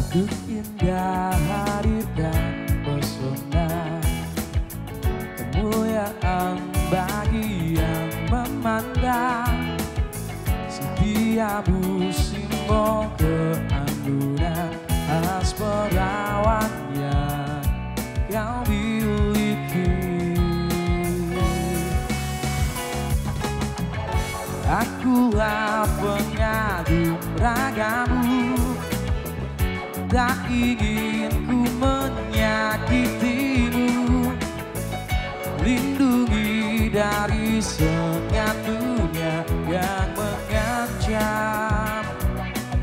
Duduk indah hadirkan pesona kemuliaan bagi yang memandang. Setiap simbol keanggunan khas perawannya kau miliki. Akulah pengagum ragamu, tak ingin ku menyakitimu. Lindungi dari sengat dunia yang mengancam,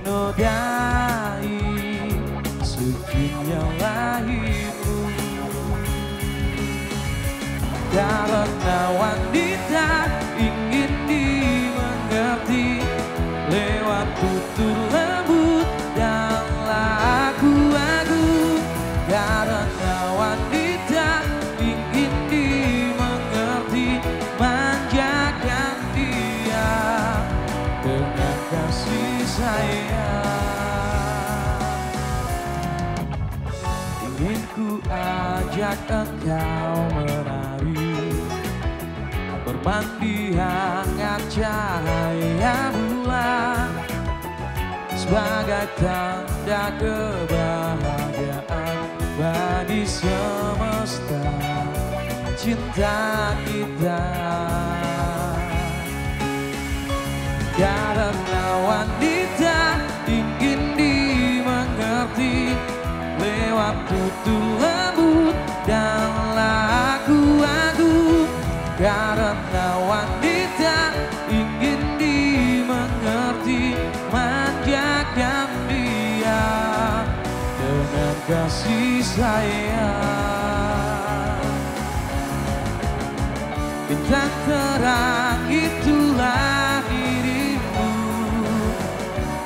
nodai sucinya lahirmu. Karena wanita ingin dimengerti lewat tutur lembut dan lagu-lagu. Karena wanita ingin dimengerti, manjakan dia dengan kasih sayang. Ingin ku ajak engkau menari, bermandi hangat cahaya bulan, sebagai tanda kebahagiaan bagi semesta cinta kita. Karena wanita ingin dimengerti lewat tutur lembut dan lagu-lagu. Karena wanita ingin dimengerti, manjakan dia dengan kasih sayang. Bintang terang itulah dirimu,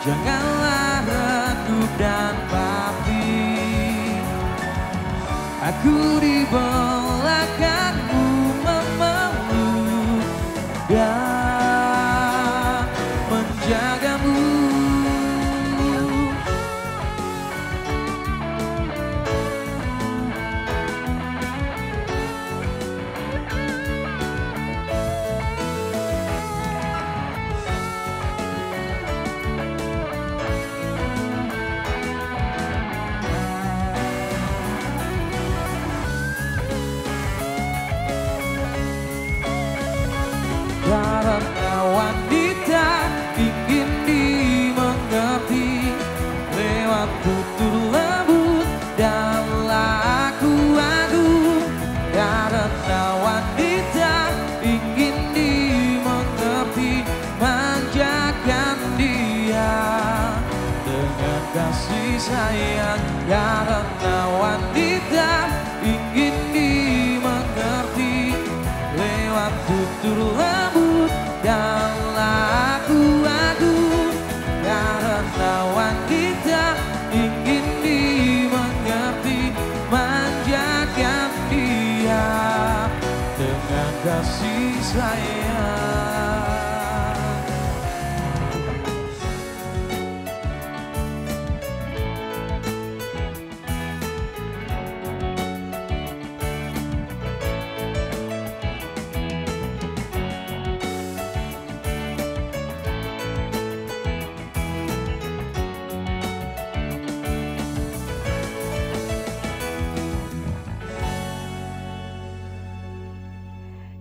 janganlah redup dan mati. Aku di belakangmu memeluk dan menjagamu. Karena wanita ingin dimengerti lewat tutur lembut dan lagu-lagu. Karena wanita ingin dimengerti, manjakan dia dengan kasih sayang. Karena wanita ingin dimengerti lewat tutur lembut dan lagu-lagu. Karena wanita ingin dimengerti, manjakan dia dengan kasih sayang.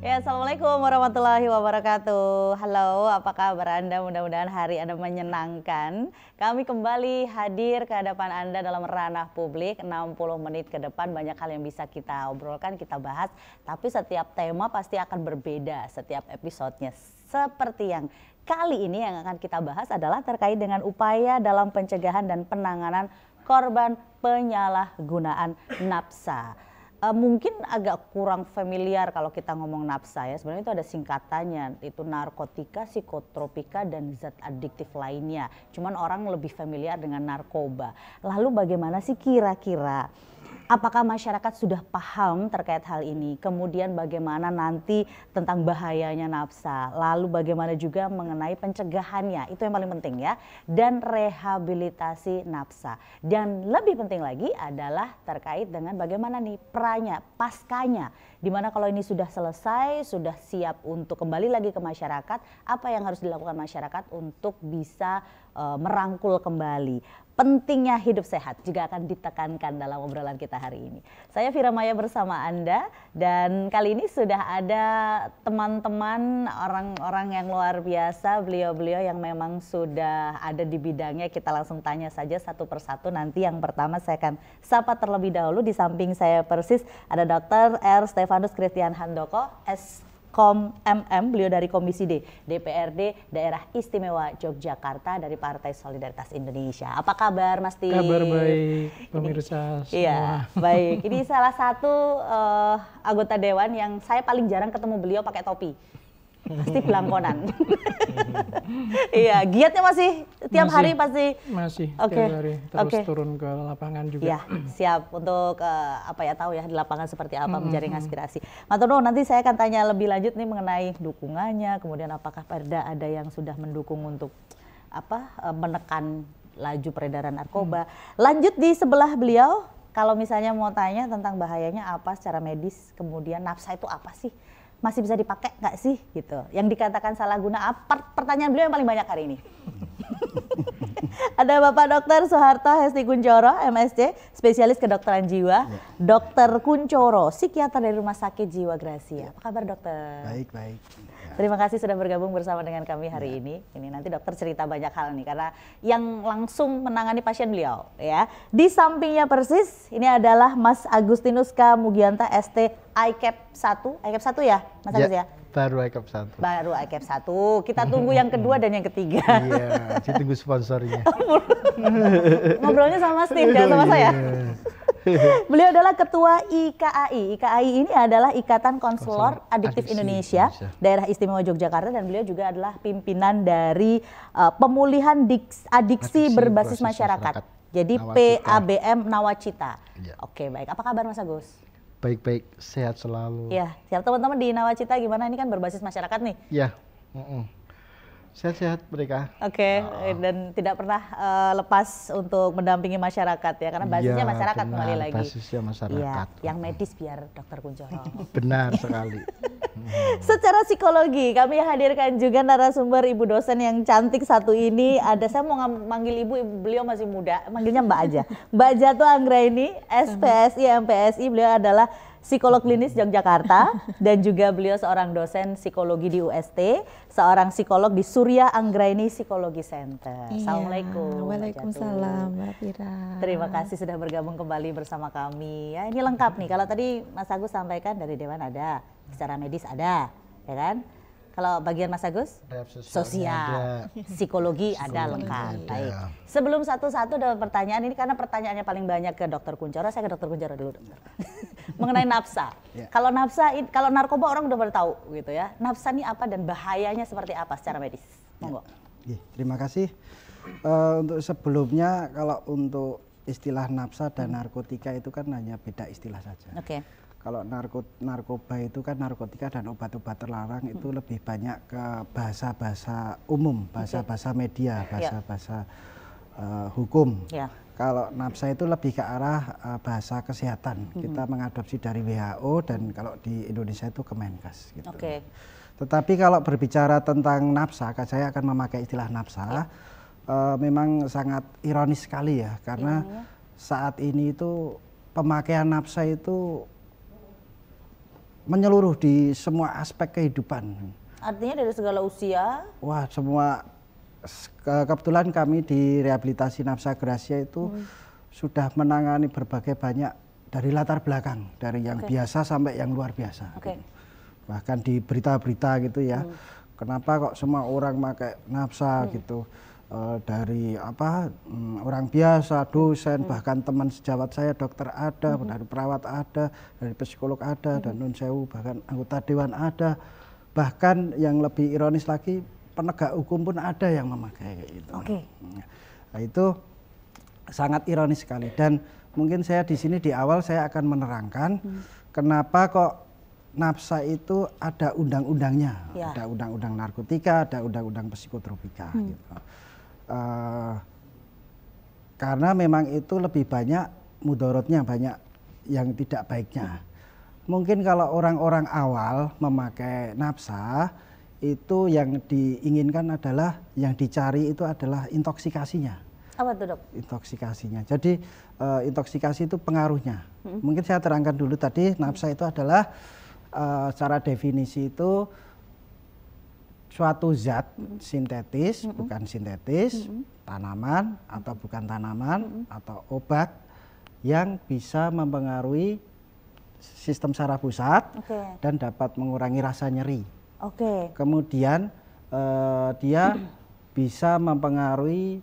Ya, assalamualaikum warahmatullahi wabarakatuh. Halo, apa kabar Anda? Mudah-mudahan hari Anda menyenangkan. Kami kembali hadir ke hadapan Anda dalam ranah publik 60 menit ke depan. Banyak hal yang bisa kita obrolkan, kita bahas. Tapi setiap tema pasti akan berbeda setiap episodenya. Seperti yang kali ini yang akan kita bahas adalah terkait dengan upaya dalam pencegahan dan penanganan korban penyalahgunaan nafsa. Mungkin agak kurang familiar kalau kita ngomong nafsa ya. Sebenarnya itu ada singkatannya, itu narkotika, psikotropika, dan zat adiktif lainnya. Cuman orang lebih familiar dengan narkoba. Lalu bagaimana sih kira-kira Apakah masyarakat sudah paham terkait hal ini? Kemudian bagaimana nanti tentang bahayanya nafsa? Lalu bagaimana juga mengenai pencegahannya? Itu yang paling penting ya. Dan rehabilitasi nafsa. Dan lebih penting lagi adalah terkait dengan bagaimana nih pranya, paskanya. Dimana kalau ini sudah selesai, sudah siap untuk kembali lagi ke masyarakat, apa yang harus dilakukan masyarakat untuk bisa merangkul kembali. Pentingnya hidup sehat juga akan ditekankan dalam obrolan kita hari ini. Saya Vira Maya bersama Anda, dan kali ini sudah ada teman-teman orang-orang yang luar biasa, beliau-beliau yang memang sudah ada di bidangnya. Kita langsung tanya saja satu persatu. Nanti yang pertama saya akan sapa terlebih dahulu. Di samping saya persis ada Dr. R. Stefanus Christian Handoko, Kom MM, beliau dari Komisi D DPRD Daerah Istimewa Yogyakarta dari Partai Solidaritas Indonesia. Apa kabar Mas Tim? Kabar baik, pemirsa semua. Iya, baik. Ini salah satu anggota dewan yang saya paling jarang ketemu beliau pakai topi. Pasti belangkonan. Iya, giatnya masih tiap hari pasti. Masih tiap hari terus turun ke lapangan juga. Iya, siap untuk tahu ya di lapangan seperti apa menjaring aspirasi. Matono, nanti saya akan tanya lebih lanjut nih mengenai dukungannya, kemudian apakah Perda ada yang sudah mendukung untuk menekan laju peredaran narkoba. Lanjut di sebelah beliau, kalau misalnya mau tanya tentang bahayanya apa secara medis, kemudian nafsa itu apa sih? Masih bisa dipakai nggak sih gitu? Yang dikatakan salah guna, pertanyaan beliau yang paling banyak hari ini. Ada Bapak Dr. Soeharto Hesti Kuncoro, MSc, spesialis kedokteran jiwa. Dr. Kuncoro, psikiater dari Rumah Sakit Jiwa Gracia. Apa kabar dokter? Baik, baik. Terima kasih sudah bergabung bersama dengan kami hari ini. Ini nanti dokter cerita banyak hal nih, karena yang langsung menangani pasien beliau ya. Di sampingnya persis ini adalah Mas Agustinus K. Mugianta ST ICAP 1. ICAP 1 ya Mas Agus ya? Baru ICAP 1. Baru ICAP 1. Kita tunggu yang kedua dan yang ketiga. Iya, ditunggu sponsornya. Ngobrolnya sama Mas Tim, jangan sama saya. Beliau adalah Ketua IKAI. IKAI ini adalah Ikatan Konselor Adiktif Indonesia, Daerah Istimewa Yogyakarta, dan beliau juga adalah pimpinan dari pemulihan adiksi berbasis masyarakat. Jadi PABM Nawacita. Ya. Oke, baik. Apa kabar Mas Agus? Baik-baik, sehat selalu. Ya, siap teman-teman di Nawacita gimana? Ini kan berbasis masyarakat nih. Ya, sehat-sehat mereka. Oke, dan tidak pernah lepas untuk mendampingi masyarakat ya, karena basisnya masyarakat kembali lagi. Basisnya masyarakat. Ya, yang medis biar Dokter Kuncoro. Benar sekali. Secara psikologi, kami hadirkan juga narasumber ibu dosen yang cantik satu ini. Saya mau manggil ibu, beliau masih muda, manggilnya Mbak aja. Mbak Jato Anggraini, SPSI, MPSI, beliau adalah psikolog klinis Yogyakarta, dan juga beliau seorang dosen psikologi di UST, seorang psikolog di Surya Anggraini Psikologi Center. Iya. Assalamualaikum. Waalaikumsalam, Mbak Vira. Terima kasih sudah bergabung kembali bersama kami. Ya, ini lengkap nih. Kalau tadi Mas Agus sampaikan dari Dewan ada, secara medis ada, ya kan? Kalau bagian Mas Agus, sosial, psikologi ada lengkap. Baik. Sebelum satu-satu ada pertanyaan ini, karena pertanyaannya paling banyak ke Dokter Kuncoro, saya ke Dokter Kuncoro dulu, dokter. Mengenai nafsa. Kalau nafsa, kalau narkoba orang udah pada tahu gitu ya. Nafsa ini apa dan bahayanya seperti apa secara medis? Monggo. Terima kasih. Untuk sebelumnya, kalau untuk istilah nafsa dan narkotika itu kan hanya beda istilah saja. Oke. Kalau narkoba itu kan narkotika dan obat-obat terlarang itu lebih banyak ke bahasa-bahasa umum, bahasa-bahasa media, bahasa-bahasa hukum. Ya. Kalau nafsa itu lebih ke arah bahasa kesehatan. Kita mengadopsi dari WHO dan kalau di Indonesia itu Kemenkes. Gitu. Tetapi kalau berbicara tentang nafsa, saya akan memakai istilah nafsa. Memang sangat ironis sekali ya, karena saat ini itu pemakaian nafsa itu menyeluruh di semua aspek kehidupan. Artinya dari segala usia? Wah, semua. Kebetulan kami di rehabilitasi Nafsa Gracia itu sudah menangani berbagai banyak dari latar belakang, dari yang biasa sampai yang luar biasa. Gitu. Bahkan di berita-berita gitu ya, kenapa kok semua orang pakai nafsa gitu. Dari orang biasa, dosen, bahkan teman sejawat saya dokter ada, dari perawat ada, dari psikolog ada, dan nun sewu bahkan anggota dewan ada, bahkan yang lebih ironis lagi penegak hukum pun ada yang memakai kayak gitu. Nah, itu sangat ironis sekali. Dan mungkin saya di sini di awal saya akan menerangkan kenapa kok NAPSA itu ada undang-undangnya, ada undang-undang narkotika, ada undang-undang psikotropika. Gitu. Karena memang itu lebih banyak mudorotnya, banyak yang tidak baiknya. Mungkin kalau orang-orang awal memakai NAPSA itu yang diinginkan adalah, yang dicari itu adalah intoksikasinya. Apa tuh, Dok? Intoksikasinya. Jadi intoksikasi itu pengaruhnya. Mungkin saya terangkan dulu tadi, NAPSA itu adalah secara definisi itu suatu zat sintetis, bukan sintetis, tanaman atau bukan tanaman, atau obat yang bisa mempengaruhi sistem saraf pusat dan dapat mengurangi rasa nyeri. Kemudian dia bisa mempengaruhi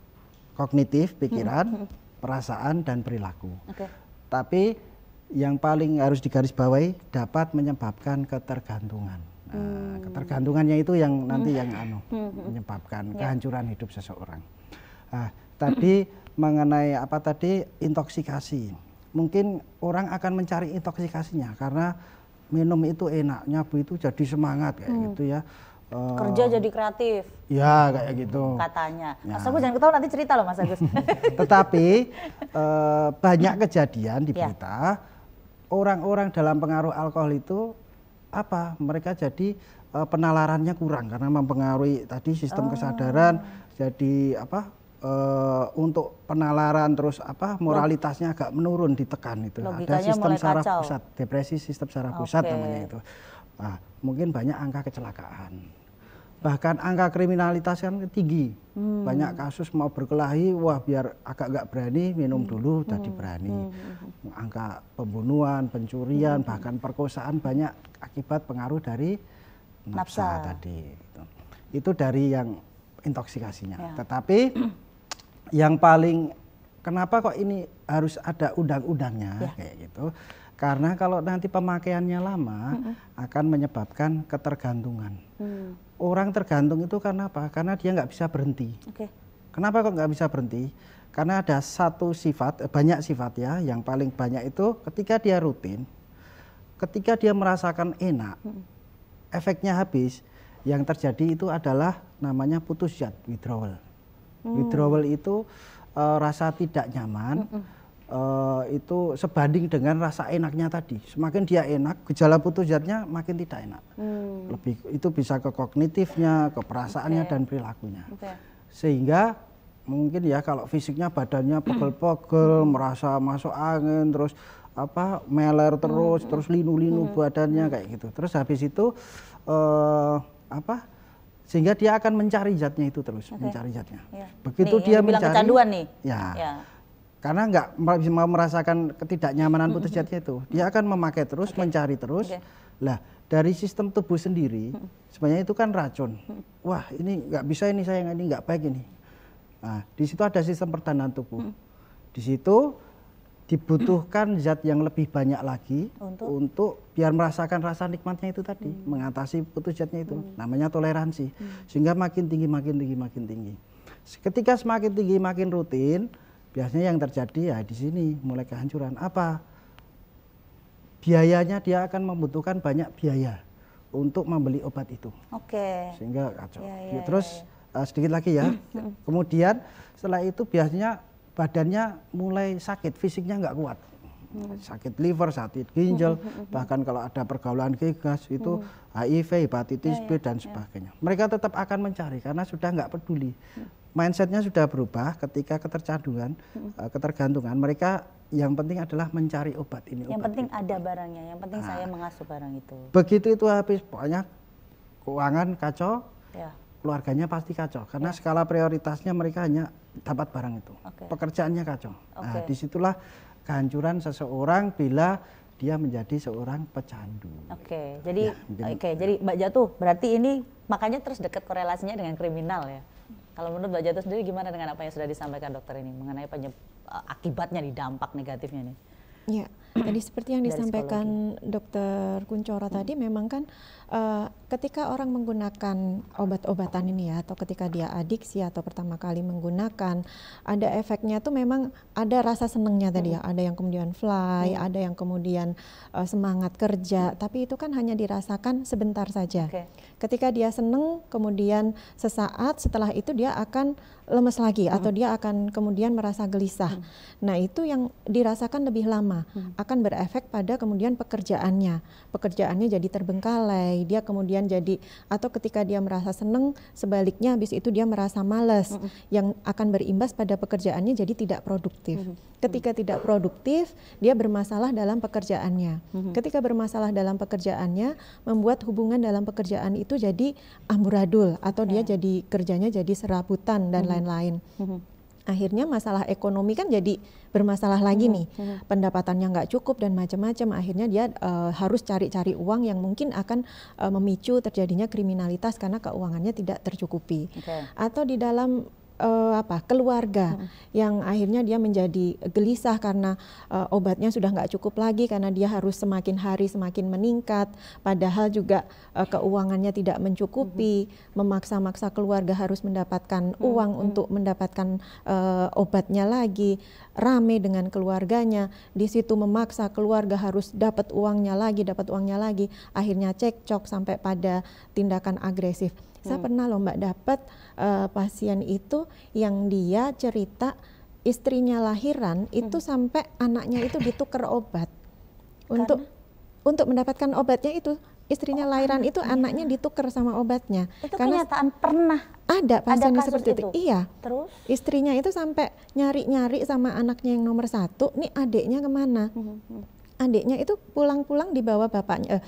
kognitif, pikiran, perasaan, dan perilaku. Tapi yang paling harus digarisbawahi dapat menyebabkan ketergantungan. Nah, ketergantungannya itu yang nanti yang menyebabkan kehancuran hidup seseorang. Nah, tadi mengenai apa tadi, intoksikasi. Mungkin orang akan mencari intoksikasinya karena minum itu enak, nyabu itu jadi semangat kayak gitu ya. Kerja jadi kreatif. Ya kayak gitu. Katanya. Mas Agus jangan ketawa, nanti cerita loh Mas Agus. Tetapi banyak kejadian di berita, orang-orang dalam pengaruh alkohol itu apa? Mereka jadi penalarannya kurang karena mempengaruhi tadi sistem kesadaran, jadi apa? Untuk penalaran terus apa? Moralitasnya agak menurun, ditekan itu. Ada sistem saraf pusat, depresi sistem saraf pusat namanya itu. Nah, mungkin banyak angka kecelakaan. Bahkan angka kriminalitas kan tinggi. Banyak kasus mau berkelahi, wah biar agak nggak berani minum dulu jadi berani. Angka pembunuhan, pencurian, bahkan perkosaan banyak akibat pengaruh dari NAPSA tadi. Itu dari yang intoksikasinya. Tetapi yang paling kenapa kok ini harus ada undang-undangnya kayak gitu? Karena kalau nanti pemakaiannya lama akan menyebabkan ketergantungan. Orang tergantung itu karena apa? Karena dia nggak bisa berhenti. Kenapa kok nggak bisa berhenti? Karena ada satu sifat, banyak sifat ya. Yang paling banyak itu ketika dia rutin, ketika dia merasakan enak, efeknya habis. Yang terjadi itu adalah namanya putus zat, withdrawal. Withdrawal itu rasa tidak nyaman. Itu sebanding dengan rasa enaknya tadi. Semakin dia enak, gejala putus zatnya makin tidak enak. Lebih itu bisa ke kognitifnya, ke perasaannya dan perilakunya. Sehingga mungkin ya kalau fisiknya badannya pegel-pegel, merasa masuk angin, terus apa meler terus linu-linu badannya kayak gitu. Terus habis itu apa? Sehingga dia akan mencari zatnya itu terus, mencari zatnya. Begitu nih, dia mencari kecanduan nih. Karena nggak mau merasakan ketidaknyamanan putus zatnya itu, dia akan memakai terus, mencari terus. Lah dari sistem tubuh sendiri, sebenarnya itu kan racun. Wah ini nggak bisa, ini sayang, ini nggak baik ini. Nah di situ ada sistem pertahanan tubuh. Di situ dibutuhkan zat yang lebih banyak lagi untuk biar merasakan rasa nikmatnya itu tadi, mengatasi putus zatnya itu. Namanya toleransi. Sehingga makin tinggi, makin tinggi, makin tinggi. Ketika semakin tinggi, makin rutin. Biasanya yang terjadi ya di sini mulai kehancuran. Apa? Biayanya dia akan membutuhkan banyak biaya untuk membeli obat itu. Sehingga kacau. Terus sedikit lagi ya. Kemudian setelah itu biasanya badannya mulai sakit, fisiknya nggak kuat. Sakit liver, sakit ginjal, bahkan kalau ada pergaulan gas itu HIV, hepatitis B dan sebagainya. Mereka tetap akan mencari karena sudah nggak peduli. Mindsetnya sudah berubah ketika ketergantungan. Mereka yang penting adalah mencari obat ini. Yang penting itu ada barangnya, yang penting saya mengasuh barang itu. Begitu itu habis, pokoknya keuangan kacau, keluarganya pasti kacau. Karena skala prioritasnya mereka hanya dapat barang itu. Pekerjaannya kacau. Nah, disitulah kehancuran seseorang bila dia menjadi seorang pecandu. Jadi jadi Mbak Jatuh, berarti ini makanya terus dekat korelasinya dengan kriminal ya. Kalau menurut Mbak Jatuh sendiri gimana dengan apa yang sudah disampaikan dokter ini mengenai akibatnya di dampak negatifnya nih? Ya, tadi seperti yang disampaikan Dokter Kuncoro tadi, memang kan ketika orang menggunakan obat-obatan ini ya, atau ketika dia adiksi atau pertama kali menggunakan, ada efeknya tuh memang ada rasa senengnya tadi ya, ada yang kemudian fly, ada yang kemudian semangat kerja, tapi itu kan hanya dirasakan sebentar saja. Ketika dia seneng, kemudian sesaat setelah itu dia akan lemes lagi atau dia akan kemudian merasa gelisah. Nah itu yang dirasakan lebih lama, akan berefek pada kemudian pekerjaannya jadi terbengkalai, dia kemudian jadi, atau ketika dia merasa seneng, sebaliknya habis itu dia merasa malas, yang akan berimbas pada pekerjaannya jadi tidak produktif. Ketika tidak produktif, dia bermasalah dalam pekerjaannya. Ketika bermasalah dalam pekerjaannya, membuat hubungan dalam pekerjaan itu jadi amburadul, atau dia jadi kerjanya jadi serabutan dan lain-lain. Akhirnya masalah ekonomi kan jadi bermasalah lagi nih, pendapatannya nggak cukup dan macam-macam. Akhirnya dia harus cari-cari uang yang mungkin akan memicu terjadinya kriminalitas karena keuangannya tidak tercukupi. Atau di dalam keluarga yang akhirnya dia menjadi gelisah karena obatnya sudah nggak cukup lagi, karena dia harus semakin hari semakin meningkat, padahal juga keuangannya tidak mencukupi, memaksa-maksa keluarga harus mendapatkan uang untuk mendapatkan obatnya lagi, rame dengan keluarganya, di situ memaksa keluarga harus dapat uangnya lagi, akhirnya cekcok sampai pada tindakan agresif. Saya pernah loh Mbak dapat pasien itu yang dia cerita istrinya lahiran itu sampai anaknya itu ditukar obat untuk mendapatkan obatnya itu. Istrinya lahiran itu anaknya ditukar sama obatnya. Itu karena kenyataan pernah ada pasien seperti itu. Iya. Terus istrinya itu sampai nyari-nyari sama anaknya yang nomor 1, nih adiknya kemana? Adiknya itu pulang-pulang dibawa bapaknya,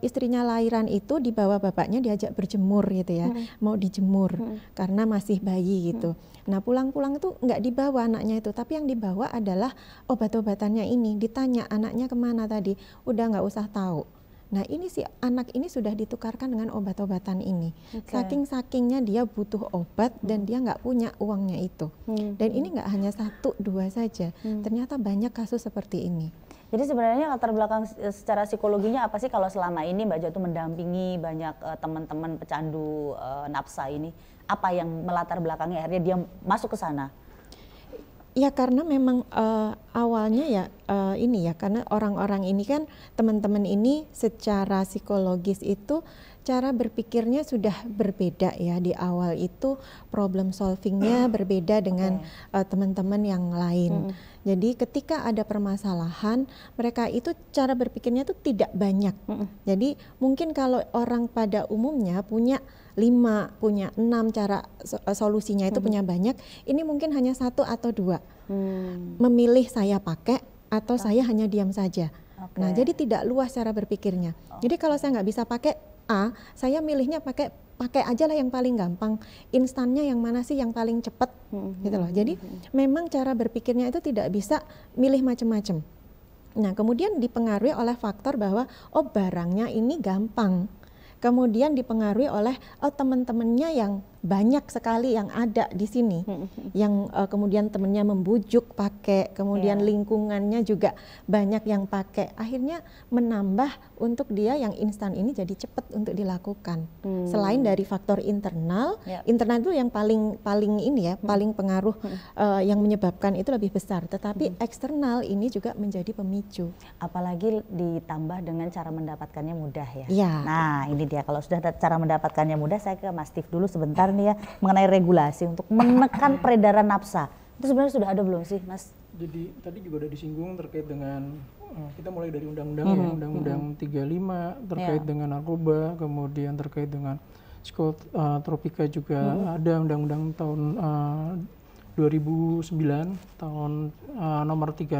istrinya lahiran itu dibawa bapaknya diajak berjemur gitu ya, mau dijemur karena masih bayi gitu. Nah pulang-pulang itu nggak dibawa anaknya itu, tapi yang dibawa adalah obat-obatannya ini. Ditanya anaknya kemana tadi, udah nggak usah tahu. Nah ini si anak ini sudah ditukarkan dengan obat-obatan ini. Saking-sakingnya dia butuh obat dan dia nggak punya uangnya itu. Dan ini nggak hanya 1, 2 saja, ternyata banyak kasus seperti ini. Jadi sebenarnya latar belakang secara psikologinya apa sih kalau selama ini Mbak Jatuh mendampingi banyak teman-teman pecandu nafsa ini? Apa yang melatar belakangnya akhirnya dia masuk ke sana? Ya karena memang awalnya ya ini ya, karena orang-orang ini kan, teman-teman ini secara psikologis itu cara berpikirnya sudah berbeda ya. Di awal itu problem solvingnya berbeda dengan teman-teman yang lain. Jadi ketika ada permasalahan, mereka itu cara berpikirnya itu tidak banyak. Jadi mungkin kalau orang pada umumnya punya 5, punya 6 cara solusinya itu punya banyak, ini mungkin hanya 1 atau 2. Memilih saya pakai atau saya hanya diam saja. Nah jadi tidak luas cara berpikirnya. Jadi kalau saya nggak bisa pakai A, saya milihnya pakai aja lah yang paling gampang, instannya yang mana sih yang paling cepat gitu loh. Jadi memang cara berpikirnya itu tidak bisa milih macam-macam. Nah kemudian dipengaruhi oleh faktor bahwa barangnya ini gampang, kemudian dipengaruhi oleh teman-temannya yang banyak sekali yang ada di sini, yang kemudian temennya membujuk pakai, kemudian lingkungannya juga banyak yang pakai, akhirnya menambah untuk dia yang instan ini jadi cepat untuk dilakukan. Selain dari faktor internal, internal itu yang paling ini ya, paling pengaruh yang menyebabkan itu lebih besar, tetapi eksternal ini juga menjadi pemicu. Apalagi ditambah dengan cara mendapatkannya mudah ya. Nah ini dia, kalau sudah cara mendapatkannya mudah, saya ke Mas Steve dulu sebentar nih ya, mengenai regulasi untuk menekan peredaran nafsa. Itu sebenarnya sudah ada belum sih Mas? Jadi tadi juga udah disinggung terkait dengan kita mulai dari undang-undang ya, undang-undang 35 terkait dengan narkoba, kemudian terkait dengan psikotropika juga ada undang-undang tahun 2009 tahun nomor 36,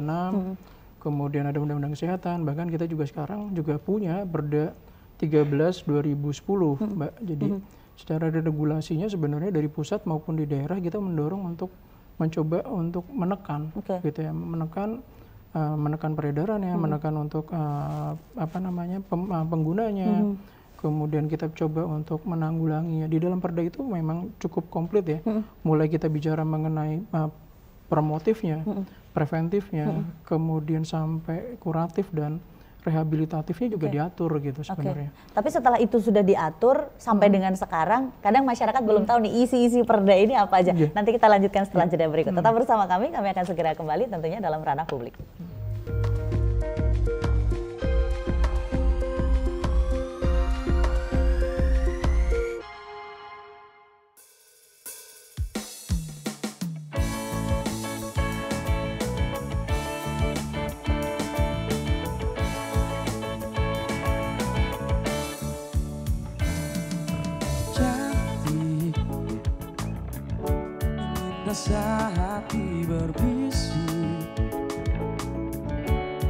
kemudian ada undang-undang kesehatan, bahkan kita juga sekarang juga punya Perda 13 2010 Mbak. Jadi secara regulasinya sebenarnya dari pusat maupun di daerah kita mendorong untuk mencoba untuk menekan gitu ya, menekan peredaran ya, menekan untuk penggunanya. Kemudian kita coba untuk menanggulanginya. Di dalam perda itu memang cukup komplit ya. Mulai kita bicara mengenai promotifnya, preventifnya, kemudian sampai kuratif dan rehabilitatifnya juga diatur gitu sebenarnya. Tapi setelah itu sudah diatur sampai dengan sekarang, kadang masyarakat belum tahu nih isi-isi perda ini apa aja. Nanti kita lanjutkan setelah jeda berikut. Tetap bersama kami akan segera kembali tentunya dalam ranah publik. Rasa hati berbisu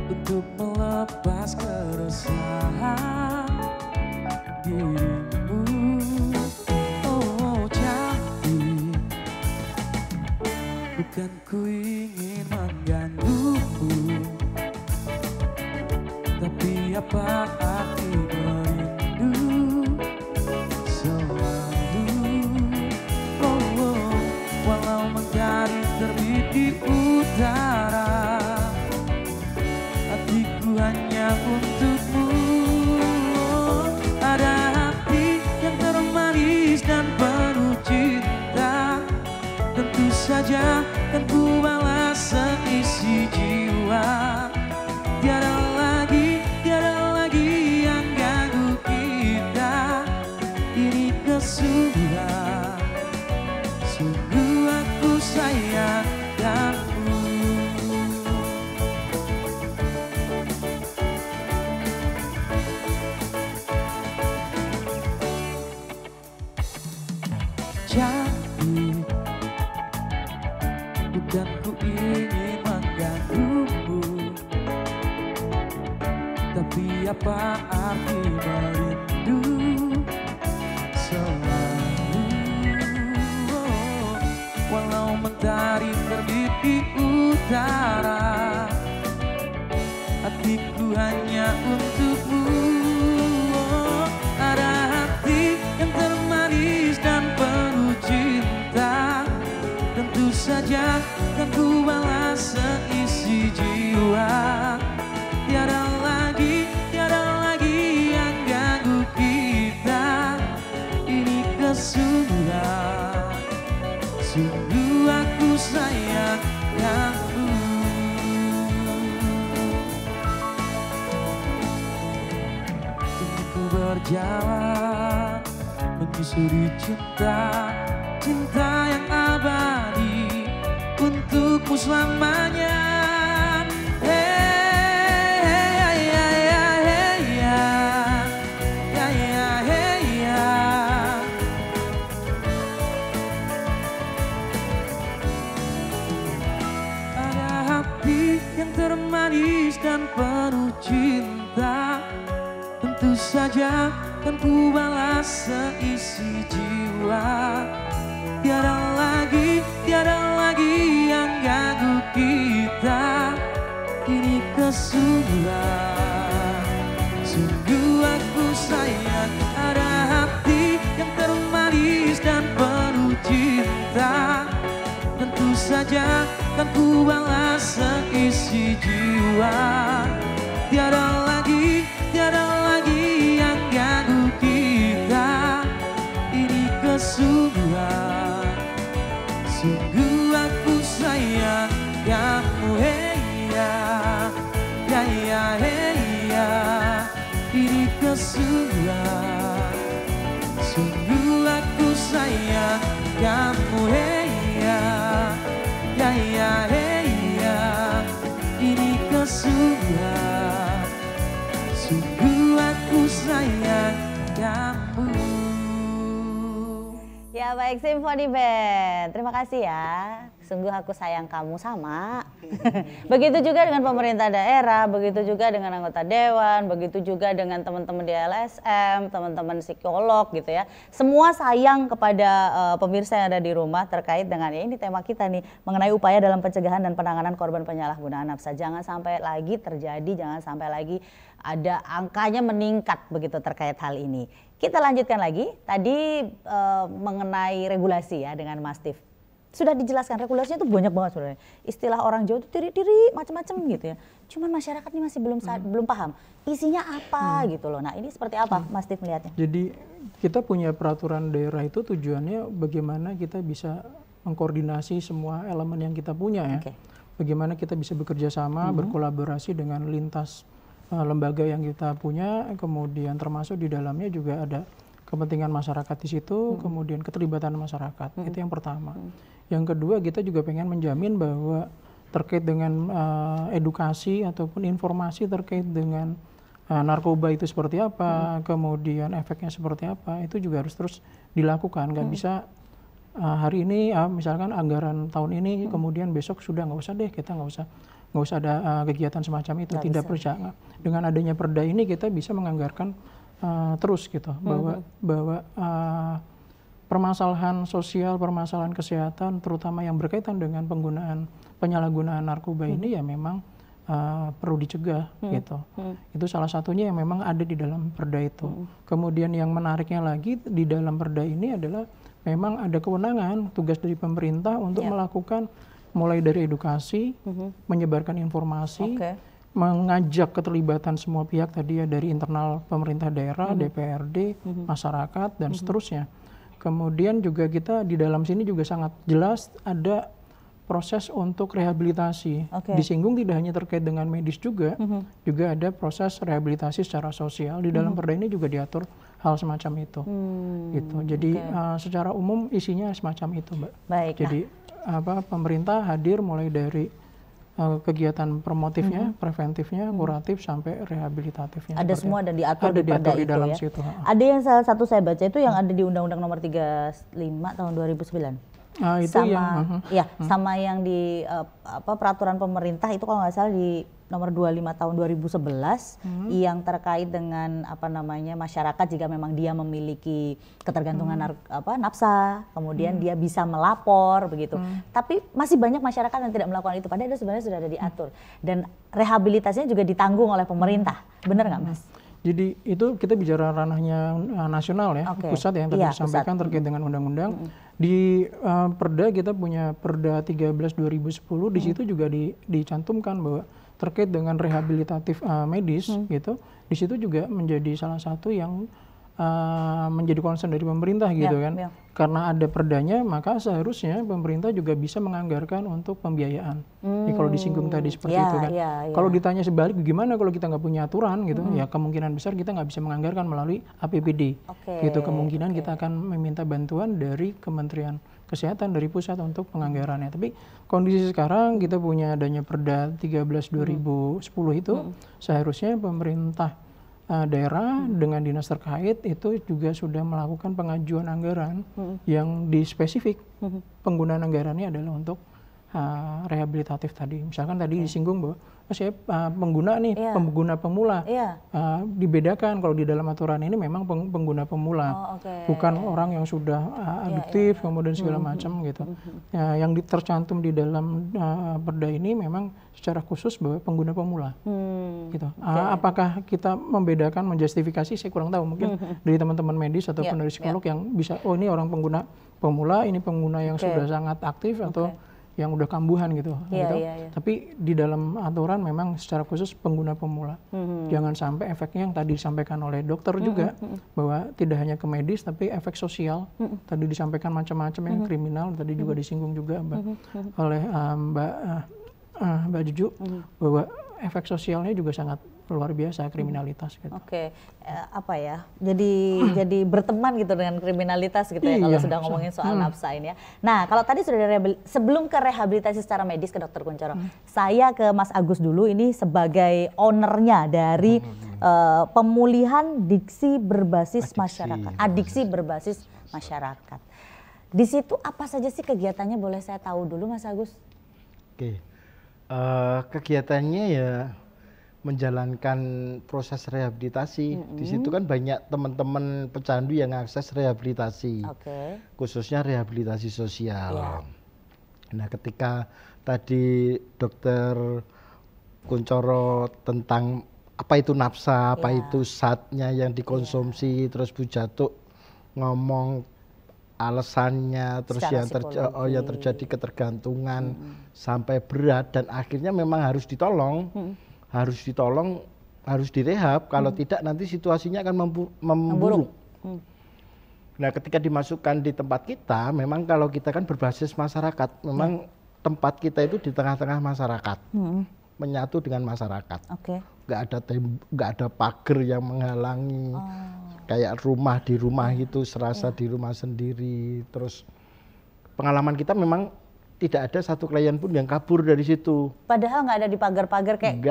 untuk melepas keresahan dirimu. Oh cantik, bukan ku ingin mengganggumu, tapi apa arti merindu selalu. Walau mentari terbit di utara, hatiku hanya untukmu. Ada hati yang termanis dan penuh cinta, tentu saja kan ku balas seisi jiwa. Tiada lagi yang ganggu kita, ini kesudahan. Sungguh aku sayang kamu. Cantik, bukan ku ingin mengganggumu, tapi apa arti merindu selalu. Walau mentari terbit di utara, hatiku hanya untukmu. Ada hati yang termanis dan penuh cinta, tentu saja kan ku balas seisi jiwa. Tiada lagi yang ganggu kita, ini kesudahan. Sungguh aku sayang kamu. Kini ku berjalan menyusuri cinta, cinta yang abadi untukmu selamanya. Termanis dan penuh cinta, tentu saja kan ku balas seisi jiwa. Tiada lagi yang ganggu kita, ini kesudahan. Sungguh aku sayang, ada hati yang termanis dan penuh cinta, tentu saja kan ku balas seisi jiwa. Tiada lagi yang ganggu kita, ini kesudahan. Sungguh aku sayang kamu, hey ya, ini kesudahan. Sungguh aku sayang kamu, hey ya, ini kesudahan. Sungguh aku sayang kamu. Ya baik, Symphony Band, terima kasih ya. Sungguh aku sayang kamu sama. Begitu juga dengan pemerintah daerah, begitu juga dengan anggota dewan, begitu juga dengan teman-teman di LSM, teman-teman psikolog gitu ya. Semua sayang kepada pemirsa yang ada di rumah terkait dengan ya ini tema kita nih, mengenai upaya dalam pencegahan dan penanganan korban penyalahgunaan nafsa. Jangan sampai lagi terjadi, jangan sampai lagi ada angkanya meningkat begitu terkait hal ini. Kita lanjutkan lagi, tadi mengenai regulasi ya dengan Mas Tif. sudah dijelaskan regulasinya itu banyak banget sebenarnya. Istilah orang Jawa itu tiri-tiri macam-macam gitu ya. Cuman masyarakat ini masih belum paham isinya apa gitu loh. Nah, ini seperti apa Mas Steve melihatnya? Jadi kita punya peraturan daerah itu tujuannya bagaimana kita bisa mengkoordinasi semua elemen yang kita punya ya. Bagaimana kita bisa bekerja sama, berkolaborasi dengan lintas lembaga yang kita punya, kemudian termasuk di dalamnya juga ada kepentingan masyarakat di situ, kemudian keterlibatan masyarakat. Itu yang pertama. Yang kedua, kita juga pengen menjamin bahwa terkait dengan edukasi ataupun informasi terkait dengan narkoba itu seperti apa, kemudian efeknya seperti apa, itu juga harus terus dilakukan. Nggak bisa hari ini misalkan anggaran tahun ini, kemudian besok sudah nggak usah deh, kita nggak usah ada kegiatan semacam itu. Tidak percaya. Dengan adanya perda ini kita bisa menganggarkan terus gitu, bahwa permasalahan sosial, permasalahan kesehatan, terutama yang berkaitan dengan penyalahgunaan narkoba ini ya memang perlu dicegah gitu. Itu salah satunya yang memang ada di dalam perda itu. Kemudian yang menariknya lagi di dalam perda ini adalah memang ada kewenangan tugas dari pemerintah untuk melakukan mulai dari edukasi, menyebarkan informasi, mengajak keterlibatan semua pihak tadi ya, dari internal pemerintah daerah, DPRD, masyarakat dan seterusnya. Kemudian juga kita di dalam sini juga sangat jelas ada proses untuk rehabilitasi. Disinggung tidak hanya terkait dengan medis juga, juga ada proses rehabilitasi secara sosial. Di dalam perda ini juga diatur hal semacam itu. Gitu. Jadi secara umum isinya semacam itu, Mbak. Baik. Jadi pemerintah hadir mulai dari kegiatan promotifnya, preventifnya, kuratif sampai rehabilitatifnya. Ada semua dan diatur di perda di itu dalam ya. situ. Ada yang salah satu saya baca itu yang ada di Undang-Undang Nomor 35 tahun 2009. Itu sama yang di peraturan pemerintah itu kalau nggak salah di nomor 25 tahun 2011 yang terkait dengan masyarakat jika memang dia memiliki ketergantungan nafsa, kemudian dia bisa melapor begitu. Tapi masih banyak masyarakat yang tidak melakukan itu, padahal itu sebenarnya sudah ada diatur dan rehabilitasinya juga ditanggung oleh pemerintah. Benar nggak, Mas? Jadi itu kita bicara ranahnya nasional ya, pusat yang tadi disampaikan terkait dengan undang-undang. Di perda kita punya Perda 13/2010, di situ juga dicantumkan bahwa terkait dengan rehabilitatif medis gitu, di situ juga menjadi salah satu yang menjadi concern dari pemerintah gitu kan. Karena ada perdanya, maka seharusnya pemerintah juga bisa menganggarkan untuk pembiayaan. Kalau disinggung tadi seperti itu kan. Kalau ditanya sebalik, gimana kalau kita nggak punya aturan gitu, ya kemungkinan besar kita nggak bisa menganggarkan melalui APBD. Gitu kemungkinan kita akan meminta bantuan dari Kementerian Kesehatan dari pusat untuk penganggarannya. Tapi kondisi sekarang kita punya adanya Perda 13/2010 itu, seharusnya pemerintah daerah dengan dinas terkait itu juga sudah melakukan pengajuan anggaran yang dispesifik penggunaan anggarannya adalah untuk rehabilitatif tadi. Misalkan tadi disinggung bahwa saya pengguna nih, pengguna pemula. Dibedakan kalau di dalam aturan ini memang pengguna pemula, bukan orang yang sudah adiktif kemudian segala macam gitu. Yang tercantum di dalam perda ini memang secara khusus bahwa pengguna pemula. Gitu. Apakah kita membedakan, menjustifikasi? Saya kurang tahu. Mungkin dari teman-teman medis ataupun dari psikolog yang bisa, oh ini orang pengguna pemula, ini pengguna yang sudah sangat aktif atau yang udah kambuhan gitu. Tapi di dalam aturan memang secara khusus pengguna pemula. Jangan sampai efeknya yang tadi disampaikan oleh dokter juga, bahwa tidak hanya ke medis tapi efek sosial. Tadi disampaikan macam-macam yang kriminal, tadi juga disinggung juga oleh Mbak Juju, bahwa efek sosialnya juga sangat luar biasa, kriminalitas gitu. Jadi berteman gitu dengan kriminalitas gitu ya, kalau sudah ngomongin soal nafsa ini ya. Nah, kalau tadi sudah sebelum ke rehabilitasi secara medis ke Dokter Kunchoro, saya ke Mas Agus dulu, ini sebagai ownernya dari pemulihan diksi berbasis masyarakat, adiksi berbasis masyarakat. Di situ apa saja sih kegiatannya, boleh saya tahu dulu Mas Agus? Kegiatannya ya menjalankan proses rehabilitasi. Di situ kan banyak teman-teman pecandu yang akses rehabilitasi, khususnya rehabilitasi sosial. Nah, ketika tadi Dokter Kunchoro tentang apa itu nafsa, apa itu zatnya yang dikonsumsi, terus Bu Jatuk ngomong alasannya, terus yang terjadi ketergantungan sampai berat, dan akhirnya memang harus ditolong, harus direhab. Kalau tidak nanti situasinya akan memburuk. Nah, ketika dimasukkan di tempat kita, memang kalau kita kan berbasis masyarakat, memang tempat kita itu di tengah-tengah masyarakat, menyatu dengan masyarakat. Nggak ada pagar yang menghalangi. Kayak rumah di rumah itu serasa di rumah sendiri. Terus pengalaman kita memang tidak ada satu klien pun yang kabur dari situ. Padahal nggak ada di pagar-pagar kayak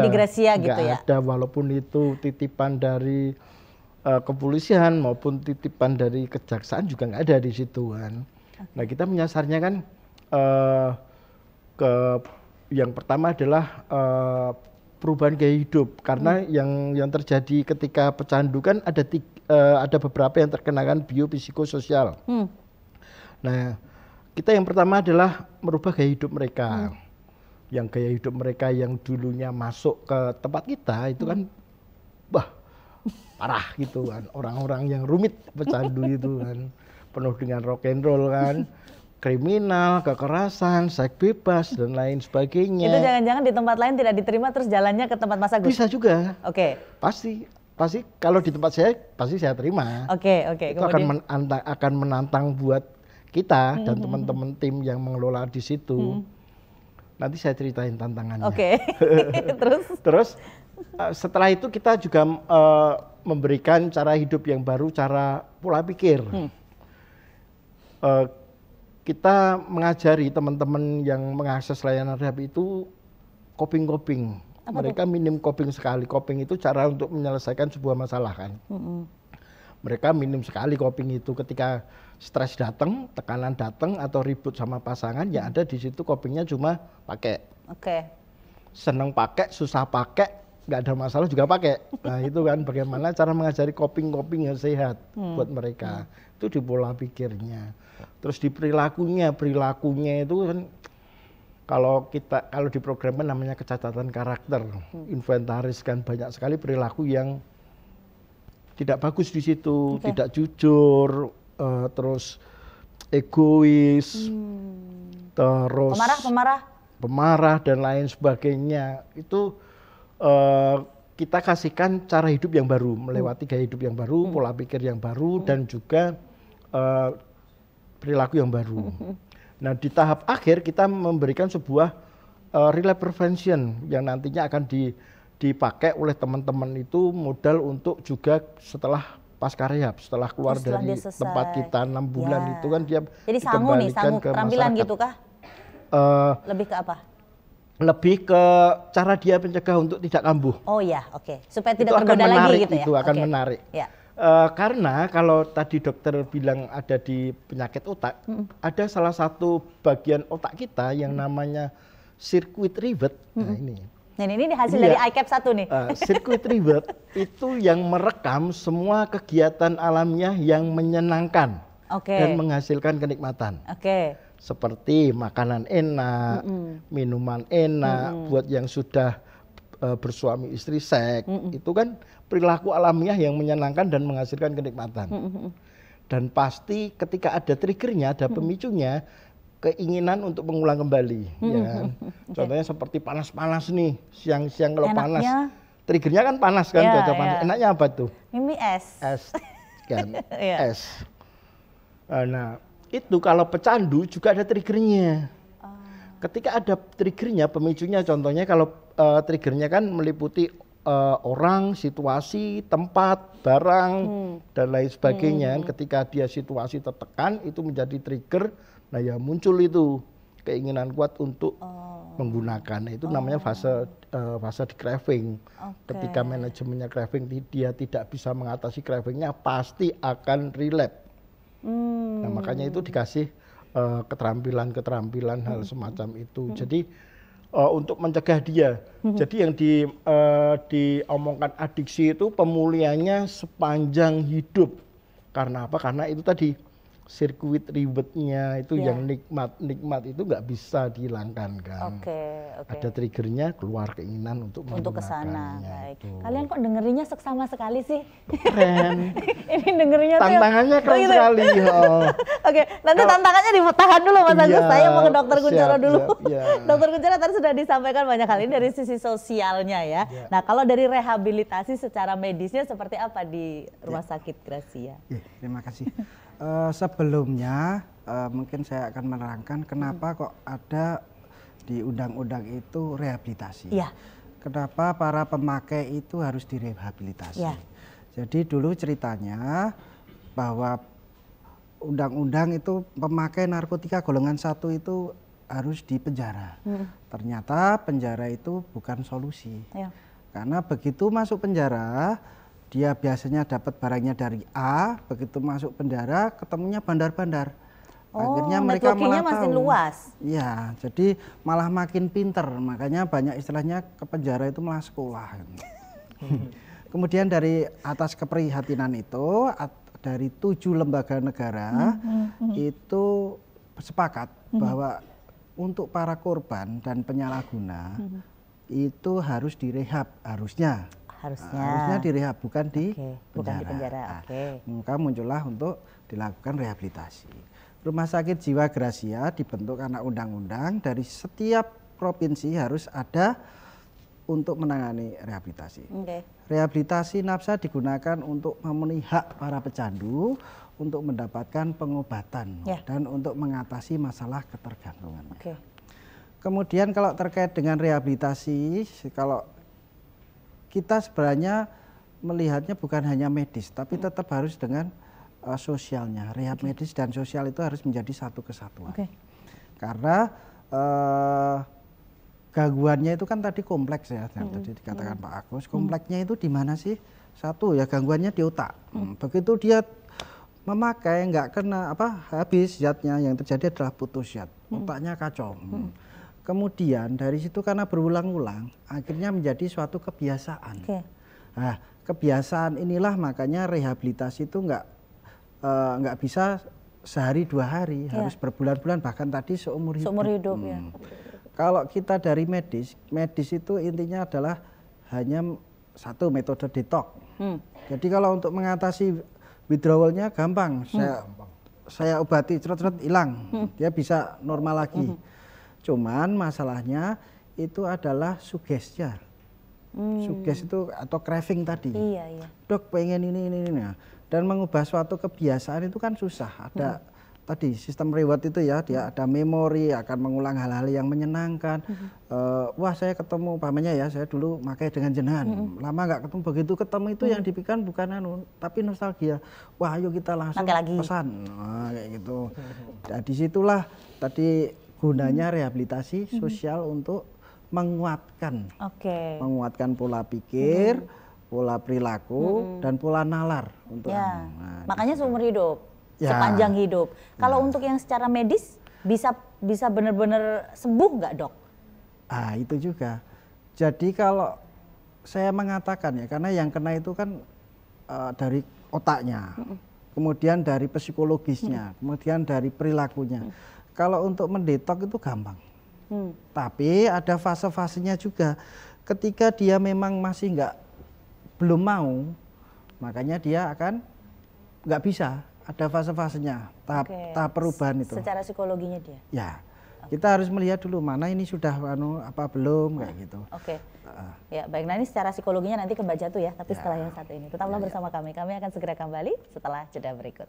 di Gracia gitu ya? Nggak ada, walaupun itu titipan dari kepolisian maupun titipan dari kejaksaan juga nggak ada di situ kan. Nah, kita menyasarnya kan yang pertama adalah perubahan gaya hidup, karena yang terjadi ketika pecandu kan ada beberapa yang terkenakan biopsikososial. Nah, kita yang pertama adalah merubah gaya hidup mereka. Yang gaya hidup mereka yang dulunya masuk ke tempat kita itu kan parah gitu kan, orang-orang yang rumit pecandu itu kan, penuh dengan rock and roll kan. Kriminal, kekerasan, seks bebas, dan lain sebagainya. Itu jangan-jangan di tempat lain tidak diterima terus jalannya ke tempat Mas Agus? Bisa juga. Pasti kalau di tempat saya pasti saya terima. Itu akan menantang buat kita dan teman-teman tim yang mengelola di situ. Nanti saya ceritain tantangannya. Terus setelah itu kita juga memberikan cara hidup yang baru, cara pola pikir. Kita mengajari teman-teman yang mengakses layanan rehab itu coping. Mereka minim coping sekali. Coping itu cara untuk menyelesaikan sebuah masalah kan. Mereka minim sekali coping itu. Ketika stres datang, tekanan datang, atau ribut sama pasangan, yang ada di situ copingnya cuma pakai. Seneng pakai, susah pakai, nggak ada masalah juga pakai. Nah, itu kan bagaimana cara mengajari coping yang sehat buat mereka. Itu di pola pikirnya. Terus di perilakunya itu kan kalau di program kan namanya kecacatan karakter, inventaris kan, banyak sekali perilaku yang tidak bagus di situ, tidak jujur, terus egois, terus pemarah dan lain sebagainya. Itu kita kasihkan cara hidup yang baru, melewati gaya hidup yang baru, pola pikir yang baru, dan juga perilaku yang baru. Nah, di tahap akhir kita memberikan sebuah relapse prevention yang nantinya akan dipakai oleh teman-teman itu modal untuk juga setelah pasca rehab, setelah keluar dari tempat kita 6 bulan itu kan dia jadi sangu keterampilan gitu kah? Lebih ke apa? Lebih ke cara dia mencegah untuk tidak kambuh. Supaya tidak tergoda lagi gitu ya? Itu akan menarik. Karena kalau tadi dokter bilang ada di penyakit otak, ada salah satu bagian otak kita yang namanya circuit rivet. Nah, ini hasil dari ICAP 1 nih. Circuit rivet itu yang merekam semua kegiatan alamiah yang menyenangkan dan menghasilkan kenikmatan. Seperti makanan enak, minuman enak, buat yang sudah bersuami istri seks, itu kan perilaku alamiah yang menyenangkan dan menghasilkan kenikmatan. Dan pasti ketika ada triggernya, ada pemicunya, keinginan untuk mengulang kembali. Ya. Contohnya seperti panas-panas nih, siang-siang kalau panas, triggernya kan panas kan, cuaca panas. Enaknya apa tuh? Mimi es. Es, kan? Es. Nah, itu kalau pecandu juga ada triggernya. Ketika ada triggernya, pemicunya, contohnya kalau triggernya kan meliputi orang, situasi, tempat, barang, dan lain sebagainya. Ketika dia situasi tertekan, itu menjadi trigger. Nah, ya muncul itu keinginan kuat untuk menggunakan. Itu namanya fase di craving. Ketika manajemennya craving, dia tidak bisa mengatasi cravingnya, pasti akan relapse. Nah, makanya itu dikasih keterampilan hal semacam itu. Jadi untuk mencegah dia. Jadi yang diomongkan adiksi itu pemulihannya sepanjang hidup. Karena apa? Karena itu tadi sirkuit ribetnya itu yang nikmat itu nggak bisa dihilangkan kan. Ada triggernya, keluar keinginan untuk kesana. Baik. Itu. Kalian kok dengerinnya seksama sekali sih? Keren. Ini dengerinnya tantangannya keren sekali. Oke, nanti tantangannya ditahan dulu Mas Agus. Saya mau ke Dokter Kunchoro dulu. Dokter Kunchoro tadi sudah disampaikan banyak hal ini dari sisi sosialnya ya. Nah, kalau dari rehabilitasi secara medisnya seperti apa di Rumah Sakit Gracia? Terima kasih. Sebelumnya mungkin saya akan menerangkan kenapa kok ada di undang-undang itu rehabilitasi. Kenapa para pemakai itu harus direhabilitasi. Jadi dulu ceritanya bahwa undang-undang itu pemakai narkotika golongan 1 itu harus dipenjara. Ternyata penjara itu bukan solusi. Karena begitu masuk penjara, dia biasanya dapat barangnya dari A, begitu masuk penjara ketemunya bandar-bandar. Akhirnya mereka malah makin luas. Iya, jadi malah makin pinter. Makanya banyak istilahnya ke penjara itu malah sekolah. Kemudian dari atas keprihatinan itu, dari 7 lembaga negara itu sepakat bahwa untuk para korban dan penyalahguna itu harus direhab, harusnya direhab, bukan di penjara. Maka muncullah untuk dilakukan rehabilitasi. Rumah Sakit Jiwa Gracia dibentuk karena undang-undang, dari setiap provinsi harus ada untuk menangani rehabilitasi. Rehabilitasi nafsa digunakan untuk memenuhi hak para pecandu, untuk mendapatkan pengobatan dan untuk mengatasi masalah ketergantungannya. Kemudian kalau terkait dengan rehabilitasi, kalau kita sebenarnya melihatnya bukan hanya medis, tapi tetap harus dengan sosialnya. Rehab medis dan sosial itu harus menjadi satu kesatuan. Karena gangguannya itu kan tadi kompleks ya, tadi dikatakan Pak Agus. Kompleksnya itu di mana sih? Satu ya, gangguannya di otak. Begitu dia memakai nggak kena habis zatnya, yang terjadi adalah putus zat, otaknya kacau. Kemudian dari situ karena berulang-ulang akhirnya menjadi suatu kebiasaan. Nah, kebiasaan inilah makanya rehabilitasi itu nggak bisa sehari 2 hari, harus berbulan-bulan, bahkan tadi seumur hidup. Kalau kita dari medis itu intinya adalah hanya satu, metode detox. Jadi kalau untuk mengatasi withdrawalnya gampang, saya obati cerot-cerot hilang, dia bisa normal lagi. Cuman masalahnya itu adalah sugesnya. Suges itu atau craving tadi. Dok pengen ini. Dan mengubah suatu kebiasaan itu kan susah. Ada tadi sistem reward itu ya, dia ada memori, akan mengulang hal-hal yang menyenangkan. Wah saya ketemu, pamannya ya, saya dulu makai dengan jenengan. Lama nggak ketemu, begitu ketemu itu yang dipikirkan bukan tapi nostalgia. Wah ayo kita langsung pesan. Nah, kayak gitu. Nah, disitulah tadi gunanya rehabilitasi sosial untuk menguatkan pola pikir, pola perilaku, dan pola nalar untuk makanya seumur hidup, sepanjang hidup. Kalau untuk yang secara medis bisa benar-benar sembuh nggak dok? Itu juga. Jadi kalau saya mengatakan ya, karena yang kena itu kan dari otaknya, kemudian dari psikologisnya, kemudian dari perilakunya. Kalau untuk mendetok itu gampang, tapi ada fase-fasenya juga. Ketika dia memang masih belum mau, makanya dia akan nggak bisa. Ada fase-fasenya, tahap perubahan itu. Secara psikologinya dia? Ya, kita harus melihat dulu mana ini sudah apa belum kayak gitu. Ya baik, nah ini secara psikologinya nanti ke Mbak Jatuh ya, tapi setelah yang satu ini. Tetaplah bersama kami akan segera kembali setelah jeda berikut.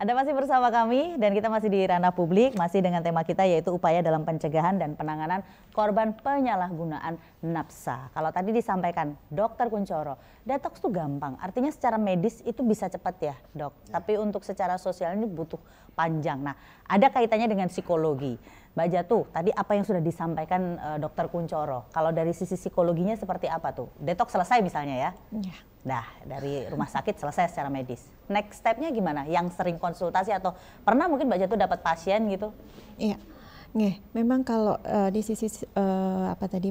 Anda masih bersama kami dan kita masih di ranah publik, masih dengan tema kita yaitu upaya dalam pencegahan dan penanganan korban penyalahgunaan nafsa. Kalau tadi disampaikan Dokter Kunchoro, detox itu gampang, artinya secara medis itu bisa cepat ya dok, tapi untuk secara sosial ini butuh panjang. Nah ada kaitannya dengan psikologi. Mbak Jatuh, tadi apa yang sudah disampaikan Dokter Kunchoro, kalau dari sisi psikologinya seperti apa tuh? Detox selesai misalnya ya? Nah, dari rumah sakit selesai secara medis. Next step-nya gimana? Yang sering konsultasi atau pernah mungkin Mbak Jatuh dapat pasien gitu? Iya. Nggih, memang kalau di sisi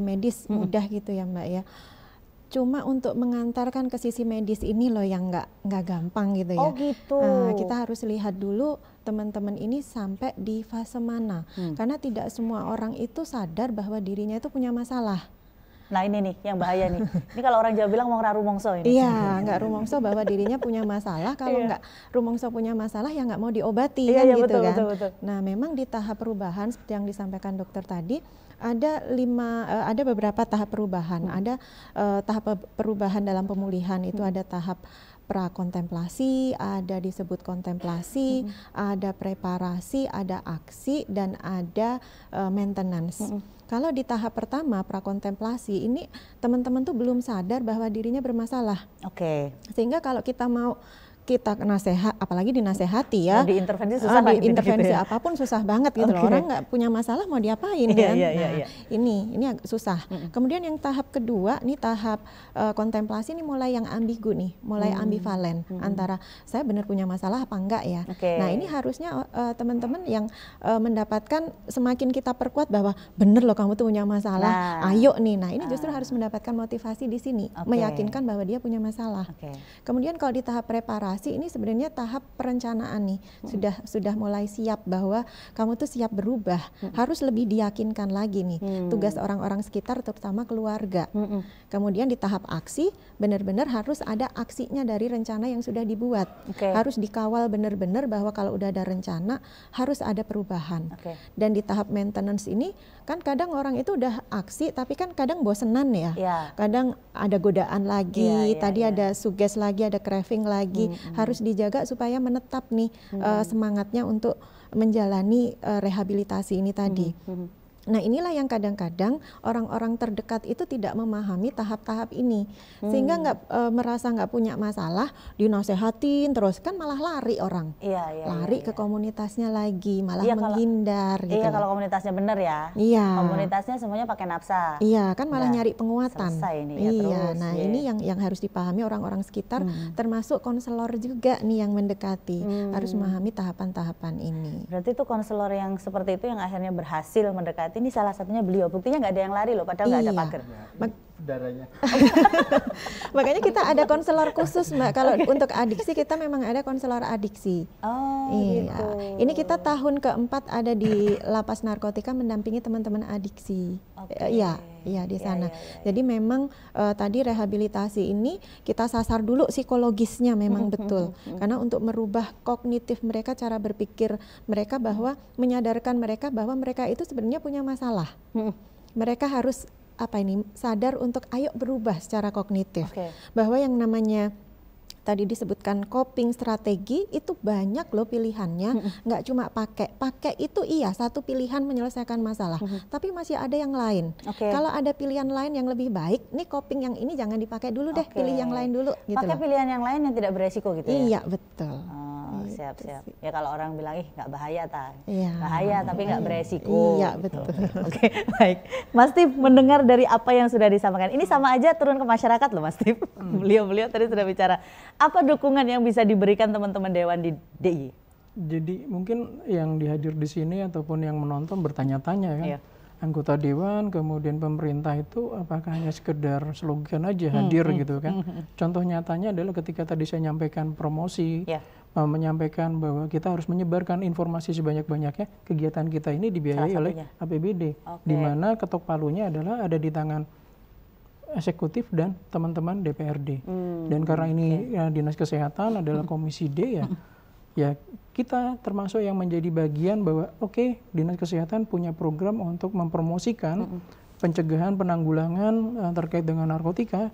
medis mudah gitu ya Mbak ya. Cuma untuk mengantarkan ke sisi medis ini loh yang nggak gampang gitu ya. Oh gitu. Kita harus lihat dulu teman-teman ini sampai di fase mana. Karena tidak semua orang itu sadar bahwa dirinya itu punya masalah. Nah ini nih yang bahaya nih. Ini kalau orang Jawa bilang mau rumongso ini. Iya, nggak rumongso bahwa dirinya punya masalah. Kalau nggak rumongso punya masalah ya nggak mau diobati kan gitu betul, kan. Betul. Nah memang di tahap perubahan seperti yang disampaikan dokter tadi ada beberapa tahap perubahan. Ada tahap perubahan dalam pemulihan itu ada tahap prakontemplasi, ada disebut kontemplasi, ada preparasi, ada aksi, dan ada maintenance. Kalau di tahap pertama prakontemplasi ini teman-teman tuh belum sadar bahwa dirinya bermasalah. Oke. Sehingga kalau kita mau nasehat, apalagi dinasehati ya, diintervensi susah diintervensi gitu ya? Apapun susah banget gitu loh. Orang nggak punya masalah mau diapain kan? Nah, ini agak susah. Kemudian yang tahap kedua, nih tahap kontemplasi ini mulai yang ambigu nih, mulai ambivalen antara saya benar punya masalah apa enggak ya. Nah ini harusnya teman-teman yang mendapatkan semakin kita perkuat bahwa bener loh kamu tuh punya masalah, ayo nih. Nah ini justru harus mendapatkan motivasi di sini, meyakinkan bahwa dia punya masalah. Kemudian kalau di tahap preparasi ini sebenarnya tahap perencanaan nih, sudah mulai siap bahwa kamu tuh siap berubah, harus lebih diyakinkan lagi nih tugas orang-orang sekitar terutama keluarga. Kemudian di tahap aksi benar-benar harus ada aksinya dari rencana yang sudah dibuat, harus dikawal benar-benar bahwa kalau udah ada rencana harus ada perubahan. Dan di tahap maintenance ini kan kadang orang itu udah aksi tapi kan kadang bosenan ya, kadang ada godaan lagi, ada suges lagi, ada craving lagi. Harus dijaga supaya menetap nih semangatnya untuk menjalani rehabilitasi ini tadi. Nah inilah yang kadang-kadang orang-orang terdekat itu tidak memahami tahap-tahap ini, sehingga merasa nggak punya masalah, dinasehatin terus kan malah lari orang, lari ke komunitasnya lagi, malah menghindar gitu. Iya kalau komunitasnya benar ya, komunitasnya semuanya pakai nafsa. Iya kan malah nyari penguatan. Ini ya, terus, nah ini yang harus dipahami orang-orang sekitar, termasuk konselor juga nih yang mendekati, harus memahami tahapan-tahapan ini. Berarti itu konselor yang seperti itu yang akhirnya berhasil mendekati. Ini salah satunya beliau, buktinya nggak ada yang lari loh, padahal nggak ada pagar. Darahnya. Makanya kita ada konselor khusus Mbak. Kalau untuk adiksi kita memang ada konselor adiksi. Gitu. Ini kita tahun keempat ada di lapas narkotika mendampingi teman-teman adiksi. Iya di sana. Jadi memang tadi rehabilitasi ini kita sasar dulu psikologisnya memang betul. Karena untuk merubah kognitif mereka, cara berpikir mereka, bahwa menyadarkan mereka bahwa mereka itu sebenarnya punya masalah. Mereka harus sadar untuk ayo berubah secara kognitif. Bahwa yang namanya tadi disebutkan coping strategi itu banyak loh pilihannya, nggak cuma pakai itu satu pilihan menyelesaikan masalah, tapi masih ada yang lain. Kalau ada pilihan lain yang lebih baik, nih coping yang ini jangan dipakai dulu deh, pilih yang lain dulu. Gitu pakai pilihan yang lain yang tidak beresiko gitu ya? Iya betul. Siap. Ya kalau orang bilang nggak bahaya bahaya tapi nggak beresiko. Iya betul. Oke, baik. Mas Tip, mendengar dari apa yang sudah disampaikan, ini sama aja turun ke masyarakat loh Mas Tip. Beliau tadi sudah bicara. Apa dukungan yang bisa diberikan teman-teman Dewan di DIY? Jadi mungkin yang dihadir di sini ataupun yang menonton bertanya-tanya kan. Anggota Dewan, kemudian pemerintah itu apakah hanya sekedar slogan aja hadir gitu kan. Contoh nyatanya adalah ketika tadi saya nyampaikan promosi, menyampaikan bahwa kita harus menyebarkan informasi sebanyak-banyaknya, kegiatan kita ini dibiayai oleh APBD, di mana ketok palunya adalah ada di tangan eksekutif dan teman-teman DPRD. Dan karena ini Dinas Kesehatan adalah Komisi D ya kita termasuk yang menjadi bagian bahwa Dinas Kesehatan punya program untuk mempromosikan pencegahan penanggulangan terkait dengan narkotika.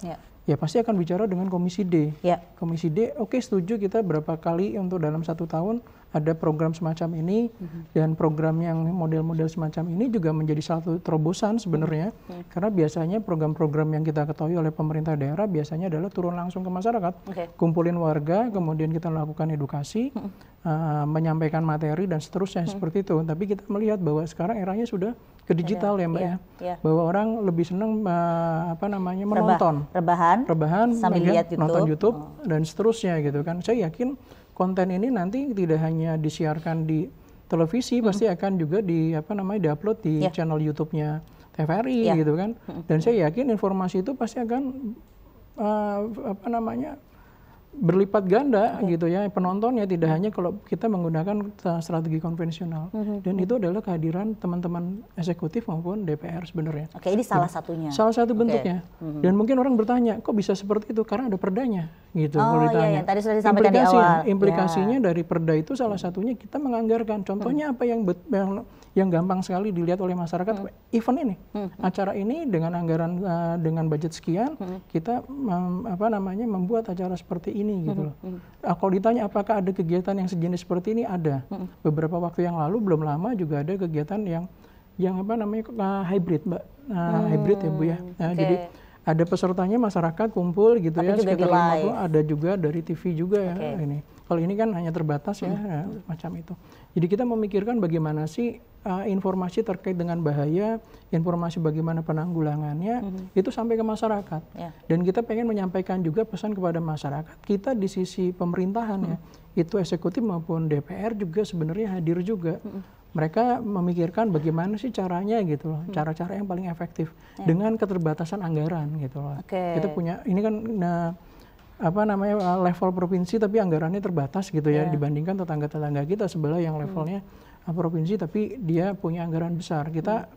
Ya pasti akan bicara dengan Komisi D. Komisi D setuju kita berapa kali untuk dalam 1 tahun ada program semacam ini, dan program yang model-model semacam ini juga menjadi satu terobosan sebenarnya, karena biasanya program-program yang kita ketahui oleh pemerintah daerah biasanya adalah turun langsung ke masyarakat, kumpulin warga, kemudian kita lakukan edukasi, menyampaikan materi dan seterusnya seperti itu. Tapi kita melihat bahwa sekarang eranya sudah ke digital ya Mbak bahwa orang lebih senang menonton, rebahan sambil lihat YouTube, nonton YouTube dan seterusnya gitu kan. Saya yakin konten ini nanti tidak hanya disiarkan di televisi pasti akan juga diupload di channel YouTube-nya TVRI gitu kan. Dan saya yakin informasi itu pasti akan berlipat ganda gitu ya penontonnya, tidak hanya kalau kita menggunakan strategi konvensional. Dan itu adalah kehadiran teman-teman eksekutif maupun DPR sebenarnya. Oke, ini salah satunya. Salah satu bentuknya. Dan mungkin orang bertanya, kok bisa seperti itu? Karena ada perdanya gitu. Oh iya, tadi sudah disampaikan di awal. Implikasinya dari perda itu salah satunya kita menganggarkan. Contohnya apa yang gampang sekali dilihat oleh masyarakat, event ini, acara ini dengan anggaran dengan budget sekian, kita membuat acara seperti ini gitu loh. Kalau ditanya apakah ada kegiatan yang sejenis seperti ini, ada. Beberapa waktu yang lalu belum lama juga ada kegiatan yang hybrid, Mbak. Hybrid ya Bu ya. Jadi ada pesertanya masyarakat kumpul gitu. Tapi ya sekitar 50, ada juga dari TV juga ya ini. Kalau ini kan hanya terbatas ya, macam itu. Jadi kita memikirkan bagaimana sih informasi terkait dengan bahaya, informasi bagaimana penanggulangannya, itu sampai ke masyarakat. Dan kita pengen menyampaikan juga pesan kepada masyarakat. Kita di sisi pemerintahan ya, itu eksekutif maupun DPR juga sebenarnya hadir juga. Mereka memikirkan bagaimana sih caranya gitu loh, cara-cara yang paling efektif dengan keterbatasan anggaran gitu loh. Kita punya, ini kan level provinsi tapi anggarannya terbatas gitu ya, dibandingkan tetangga-tetangga kita sebelah yang levelnya provinsi tapi dia punya anggaran besar. Kita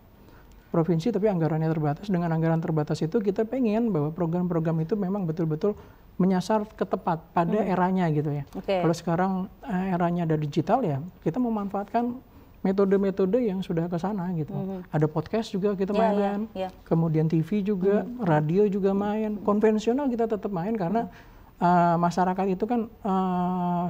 provinsi tapi anggarannya terbatas. Dengan anggaran terbatas itu kita pengen bahwa program-program itu memang betul-betul menyasar ke tepat pada eranya gitu ya. Kalau sekarang eranya ada digital ya, kita memanfaatkan metode-metode yang sudah ke sana gitu. Ada podcast juga kita main, kemudian TV juga, radio juga main, konvensional kita tetap main karena masyarakat itu kan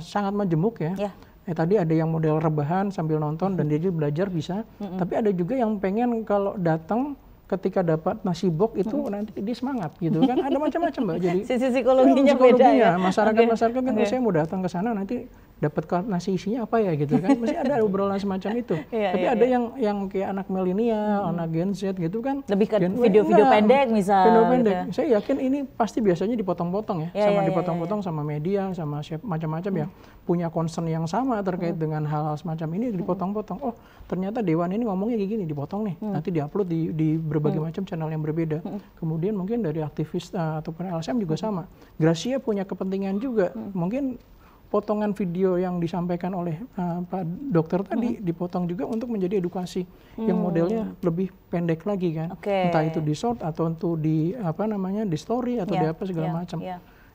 sangat majemuk ya. Tadi ada yang model rebahan sambil nonton dan dia juga belajar bisa, tapi ada juga yang pengen kalau datang ketika dapat nasi bok itu nanti dia semangat gitu kan, ada macam-macam Mbak. Jadi sisi psikologinya beda ya. Masyarakat kan saya mau datang ke sana nanti dapat nasi isinya apa ya gitu kan, masih ada obrolan semacam itu. Tapi ada yang kayak anak milenial, anak Gen Z gitu kan, lebih ke video-video pendek misal. Video pendek. Gitu. Saya yakin ini pasti biasanya dipotong-potong ya, dipotong-potong sama media, sama macam-macam ya, punya concern yang sama terkait dengan hal-hal semacam ini dipotong-potong. Oh ternyata Dewan ini ngomongnya kayak gini, dipotong nih, nanti diupload di berbagai macam channel yang berbeda. Kemudian mungkin dari aktivis ataupun LSM juga sama. Gracia punya kepentingan juga, mungkin potongan video yang disampaikan oleh Pak Dokter tadi dipotong juga untuk menjadi edukasi yang modelnya lebih pendek lagi kan, entah itu di short atau untuk di di story atau di apa segala macam.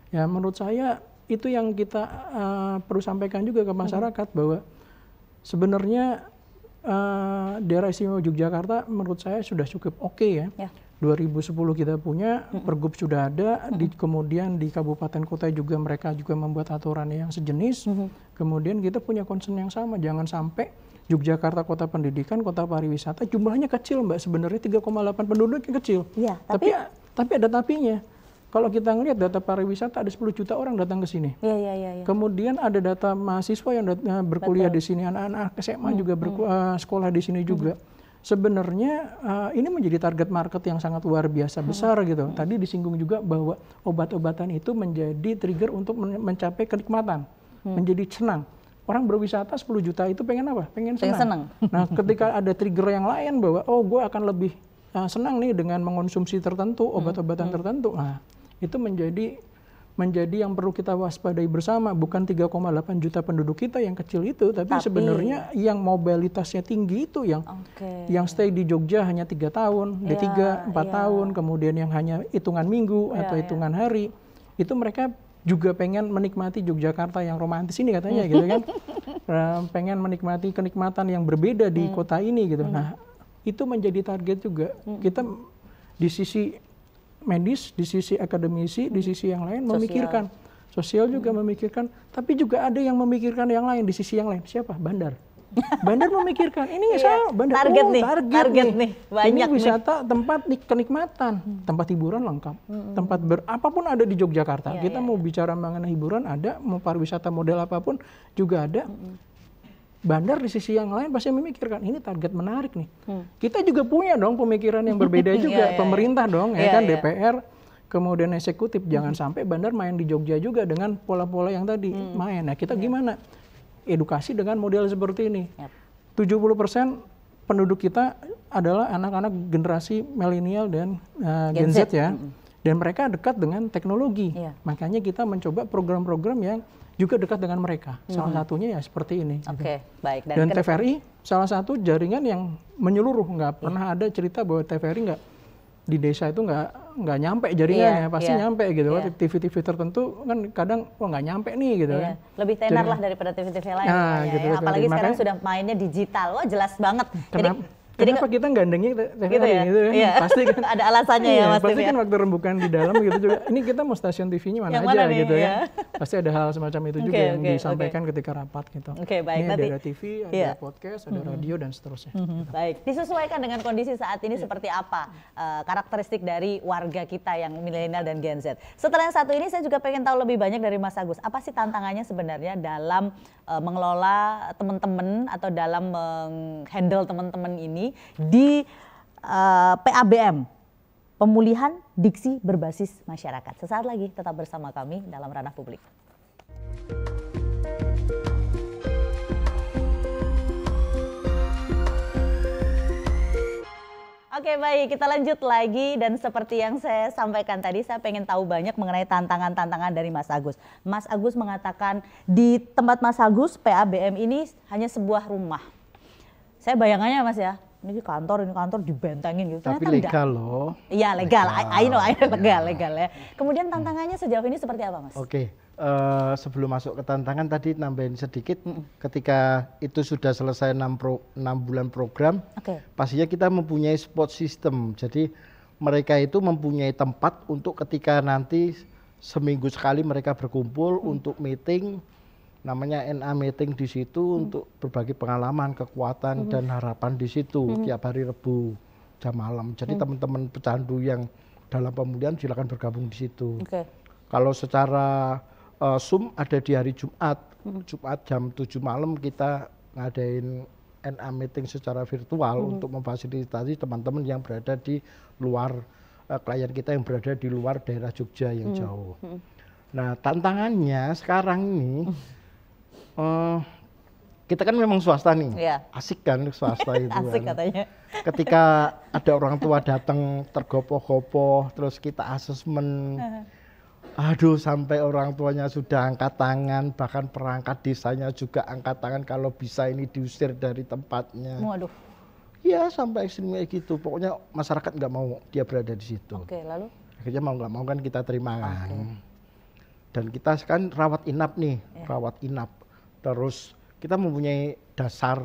Ya menurut saya itu yang kita perlu sampaikan juga ke masyarakat bahwa sebenarnya daerah istimewa Yogyakarta menurut saya sudah cukup oke ya. 2010 kita punya, Pergub sudah ada, kemudian di kabupaten kota juga mereka juga membuat aturan yang sejenis, kemudian kita punya concern yang sama, jangan sampai Yogyakarta kota pendidikan, kota pariwisata, jumlahnya kecil Mbak, sebenarnya 3,8 penduduknya kecil, tapi ada tapinya. Kalau kita ngelihat data pariwisata ada 10 juta orang datang ke sini. Kemudian ada data mahasiswa yang berkuliah di sini, anak-anak SMA juga sekolah di sini juga. Sebenarnya ini menjadi target market yang sangat luar biasa besar gitu. Tadi disinggung juga bahwa obat-obatan itu menjadi trigger untuk mencapai kenikmatan, menjadi senang. Orang berwisata 10 juta itu pengen apa? Pengen senang. Nah ketika ada trigger yang lain bahwa gue akan lebih senang nih dengan mengonsumsi tertentu, obat-obatan tertentu. Nah itu menjadi yang perlu kita waspadai bersama, bukan 3,8 juta penduduk kita yang kecil itu, tapi sebenarnya yang mobilitasnya tinggi itu yang stay di Jogja hanya 3 tahun, D3 4 tahun, kemudian yang hanya hitungan minggu atau hitungan hari, itu mereka juga pengen menikmati Yogyakarta yang romantis ini katanya gitu kan, pengen menikmati kenikmatan yang berbeda di kota ini gitu. Nah itu menjadi target juga kita di sisi medis, di sisi akademisi, di sisi yang lain memikirkan, sosial juga memikirkan, tapi juga ada yang memikirkan yang lain di sisi yang lain. Siapa? Bandar. Bandar memikirkan ini bandar target nih. Banyak ini wisata, tempat kenikmatan, tempat hiburan lengkap, tempat apapun ada di Yogyakarta. Kita mau bicara mengenai hiburan ada, mau pariwisata model apapun juga ada. Bandar di sisi yang lain pasti memikirkan ini target menarik nih. Kita juga punya dong pemikiran yang berbeda juga, pemerintah dong ya kan, DPR, kemudian eksekutif. Jangan sampai bandar main di Jogja juga dengan pola-pola yang tadi main. Nah kita gimana? Edukasi dengan model seperti ini. 70% penduduk kita adalah anak-anak generasi milenial dan Gen Z ya. Dan mereka dekat dengan teknologi. Makanya kita mencoba program-program yang juga dekat dengan mereka. Salah satunya ya seperti ini. Oke, baik. Dan TVRI salah satu jaringan yang menyeluruh. Nggak pernah ada cerita bahwa TVRI nggak di desa itu nggak nyampe jaringannya, pasti nyampe gitu. TV-TV tertentu kan kadang nggak nyampe nih gitu kan. Lebih tenar lah daripada TV-TV lain. Gitu, ya. Apalagi sekarang sudah mainnya digital, wah jelas banget. Kenapa kita gandengnya TVRI gitu kan? Pasti kan ada alasannya ya Mas. Pasti kan waktu rembukan di dalam gitu juga. Ini kita mau stasiun TV-nya mana aja nih, gitu ya. Pasti ada hal semacam itu juga yang disampaikan ketika rapat gitu. Baik. Ini ada TV, ada podcast, ada radio dan seterusnya. Baik. Disesuaikan dengan kondisi saat ini seperti apa karakteristik dari warga kita yang milenial dan Gen Z. Setelah yang satu ini saya juga pengen tahu lebih banyak dari Mas Agus. Apa sih tantangannya sebenarnya dalam mengelola teman-teman atau dalam menghandle teman-teman ini di PABM, Pemulihan Diksi Berbasis Masyarakat. Sesaat lagi tetap bersama kami dalam Ranah Publik. Oke, baik, kita lanjut lagi dan seperti yang saya sampaikan tadi, saya pengen tahu banyak mengenai tantangan-tantangan dari Mas Agus. Mas Agus mengatakan di tempat Mas Agus PABM ini hanya sebuah rumah. Saya bayangannya Mas ya, ini kantor dibentengin gitu. Tapi legal loh. Iya legal, I know legal ya. Kemudian tantangannya sejauh ini seperti apa Mas? Oke, sebelum masuk ke tantangan tadi nambahin sedikit, ketika itu sudah selesai 6 bulan program, pastinya kita mempunyai support system. Jadi mereka itu mempunyai tempat untuk ketika nanti seminggu sekali mereka berkumpul untuk meeting, namanya NA meeting di situ untuk berbagi pengalaman, kekuatan dan harapan di situ tiap hari Rebu jam malam. Jadi teman-teman pecandu yang dalam pemulihan silakan bergabung di situ. Kalau secara Zoom ada di hari Jumat, Jumat jam 7 malam kita ngadain NA meeting secara virtual untuk memfasilitasi teman-teman yang berada di luar, klien kita yang berada di luar daerah Jogja yang jauh. Nah tantangannya sekarang ini, kita kan memang swasta nih, asik kan swasta itu. Asik katanya. Ketika ada orang tua datang tergopoh-gopoh, terus kita asesmen, aduh sampai orang tuanya sudah angkat tangan, bahkan perangkat desanya juga angkat tangan kalau bisa ini diusir dari tempatnya. Waduh. Ya sampai ekstrim kayak gitu, pokoknya masyarakat nggak mau dia berada di situ. Lalu? Akhirnya mau nggak mau kan kita terima kan. Dan kita kan rawat inap nih, rawat inap. Terus kita mempunyai dasar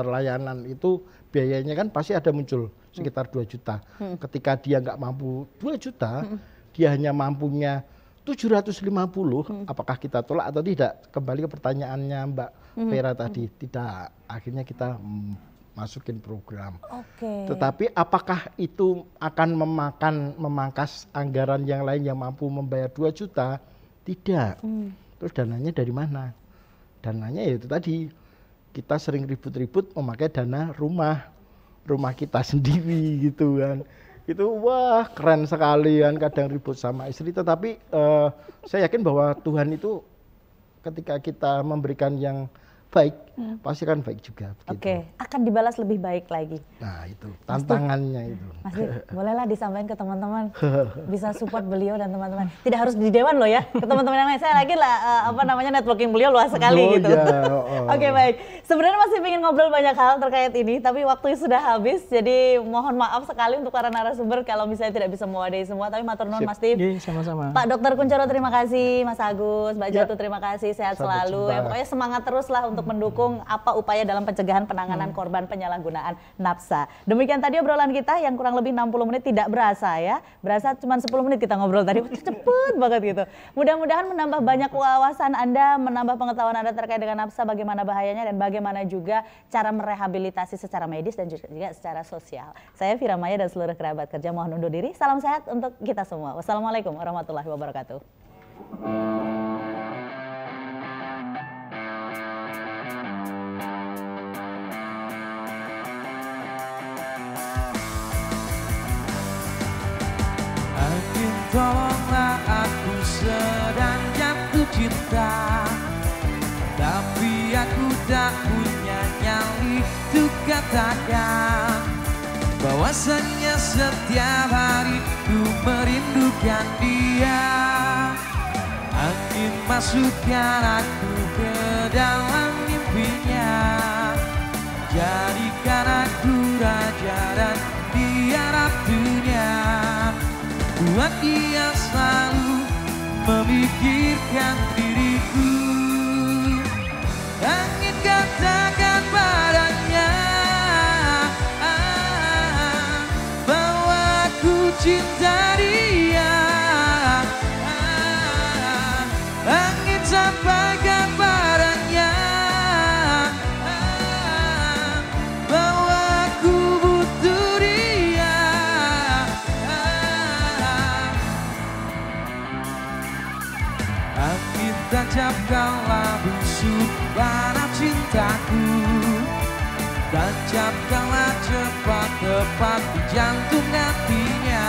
layanan itu biayanya kan pasti ada muncul sekitar 2 juta. Ketika dia nggak mampu 2 juta, dia hanya mampunya 750, apakah kita tolak atau tidak? Kembali ke pertanyaannya Mbak Vera tadi, tidak. Akhirnya kita masukin program. Tetapi apakah itu akan memangkas anggaran yang lain yang mampu membayar 2 juta? Tidak. Terus dananya dari mana? Dananya ya itu tadi, kita sering ribut-ribut memakai dana rumah kita sendiri gitu kan. Itu wah keren sekali kan, kadang ribut sama istri. Tetapi saya yakin bahwa Tuhan itu ketika kita memberikan yang baik, pasti kan baik juga. Akan dibalas lebih baik lagi. Nah itu tantangannya itu. Mas bolehlah disampaikan ke teman-teman, bisa support beliau dan teman-teman. Tidak harus di Dewan loh ya, ke teman-teman yang lain. Saya lagi lah networking beliau luas sekali gitu. Baik. Sebenarnya masih ingin ngobrol banyak hal terkait ini, tapi waktu sudah habis. Jadi mohon maaf sekali untuk para narasumber kalau misalnya tidak bisa mewadahi semua. Tapi matur nuwun Mas Tip. Sama-sama. Pak Dr. Kuncoro terima kasih, Mas Agus, Mbak Jatuh terima kasih, sehat selalu. Ya, pokoknya semangat terus lah untuk mendukung apa upaya dalam pencegahan penanganan korban penyalahgunaan nafsa. Demikian tadi obrolan kita yang kurang lebih 60 menit, tidak berasa ya. Berasa cuma 10 menit kita ngobrol tadi, cepet banget gitu. Mudah-mudahan menambah banyak wawasan Anda, menambah pengetahuan Anda terkait dengan nafsa, bagaimana bahayanya dan bagaimana juga cara merehabilitasi secara medis dan juga secara sosial. Saya Vira Maya dan seluruh kerabat kerja mohon undur diri. Salam sehat untuk kita semua. Wassalamualaikum warahmatullahi wabarakatuh. Tolonglah aku sedang jatuh cinta, tapi aku tak punya nyali untuk katakan bahwasannya setiap hari ku merindukan dia. Angin masukkan aku ke dalam mimpinya, jadikan aku raja dan dia ratunya. Buat dia selalu memikirkan diriku. Angin katakan padanya bahwa aku cinta dia. Angin sampaikan padanya bahwa aku butuh dia. Angin tancapkanlah busuk panah cintaku, tancapkanlah cepat tepat di jantung hatinya,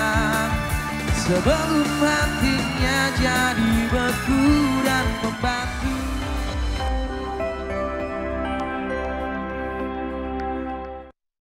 sebelum hatinya jadi beku dan membakar.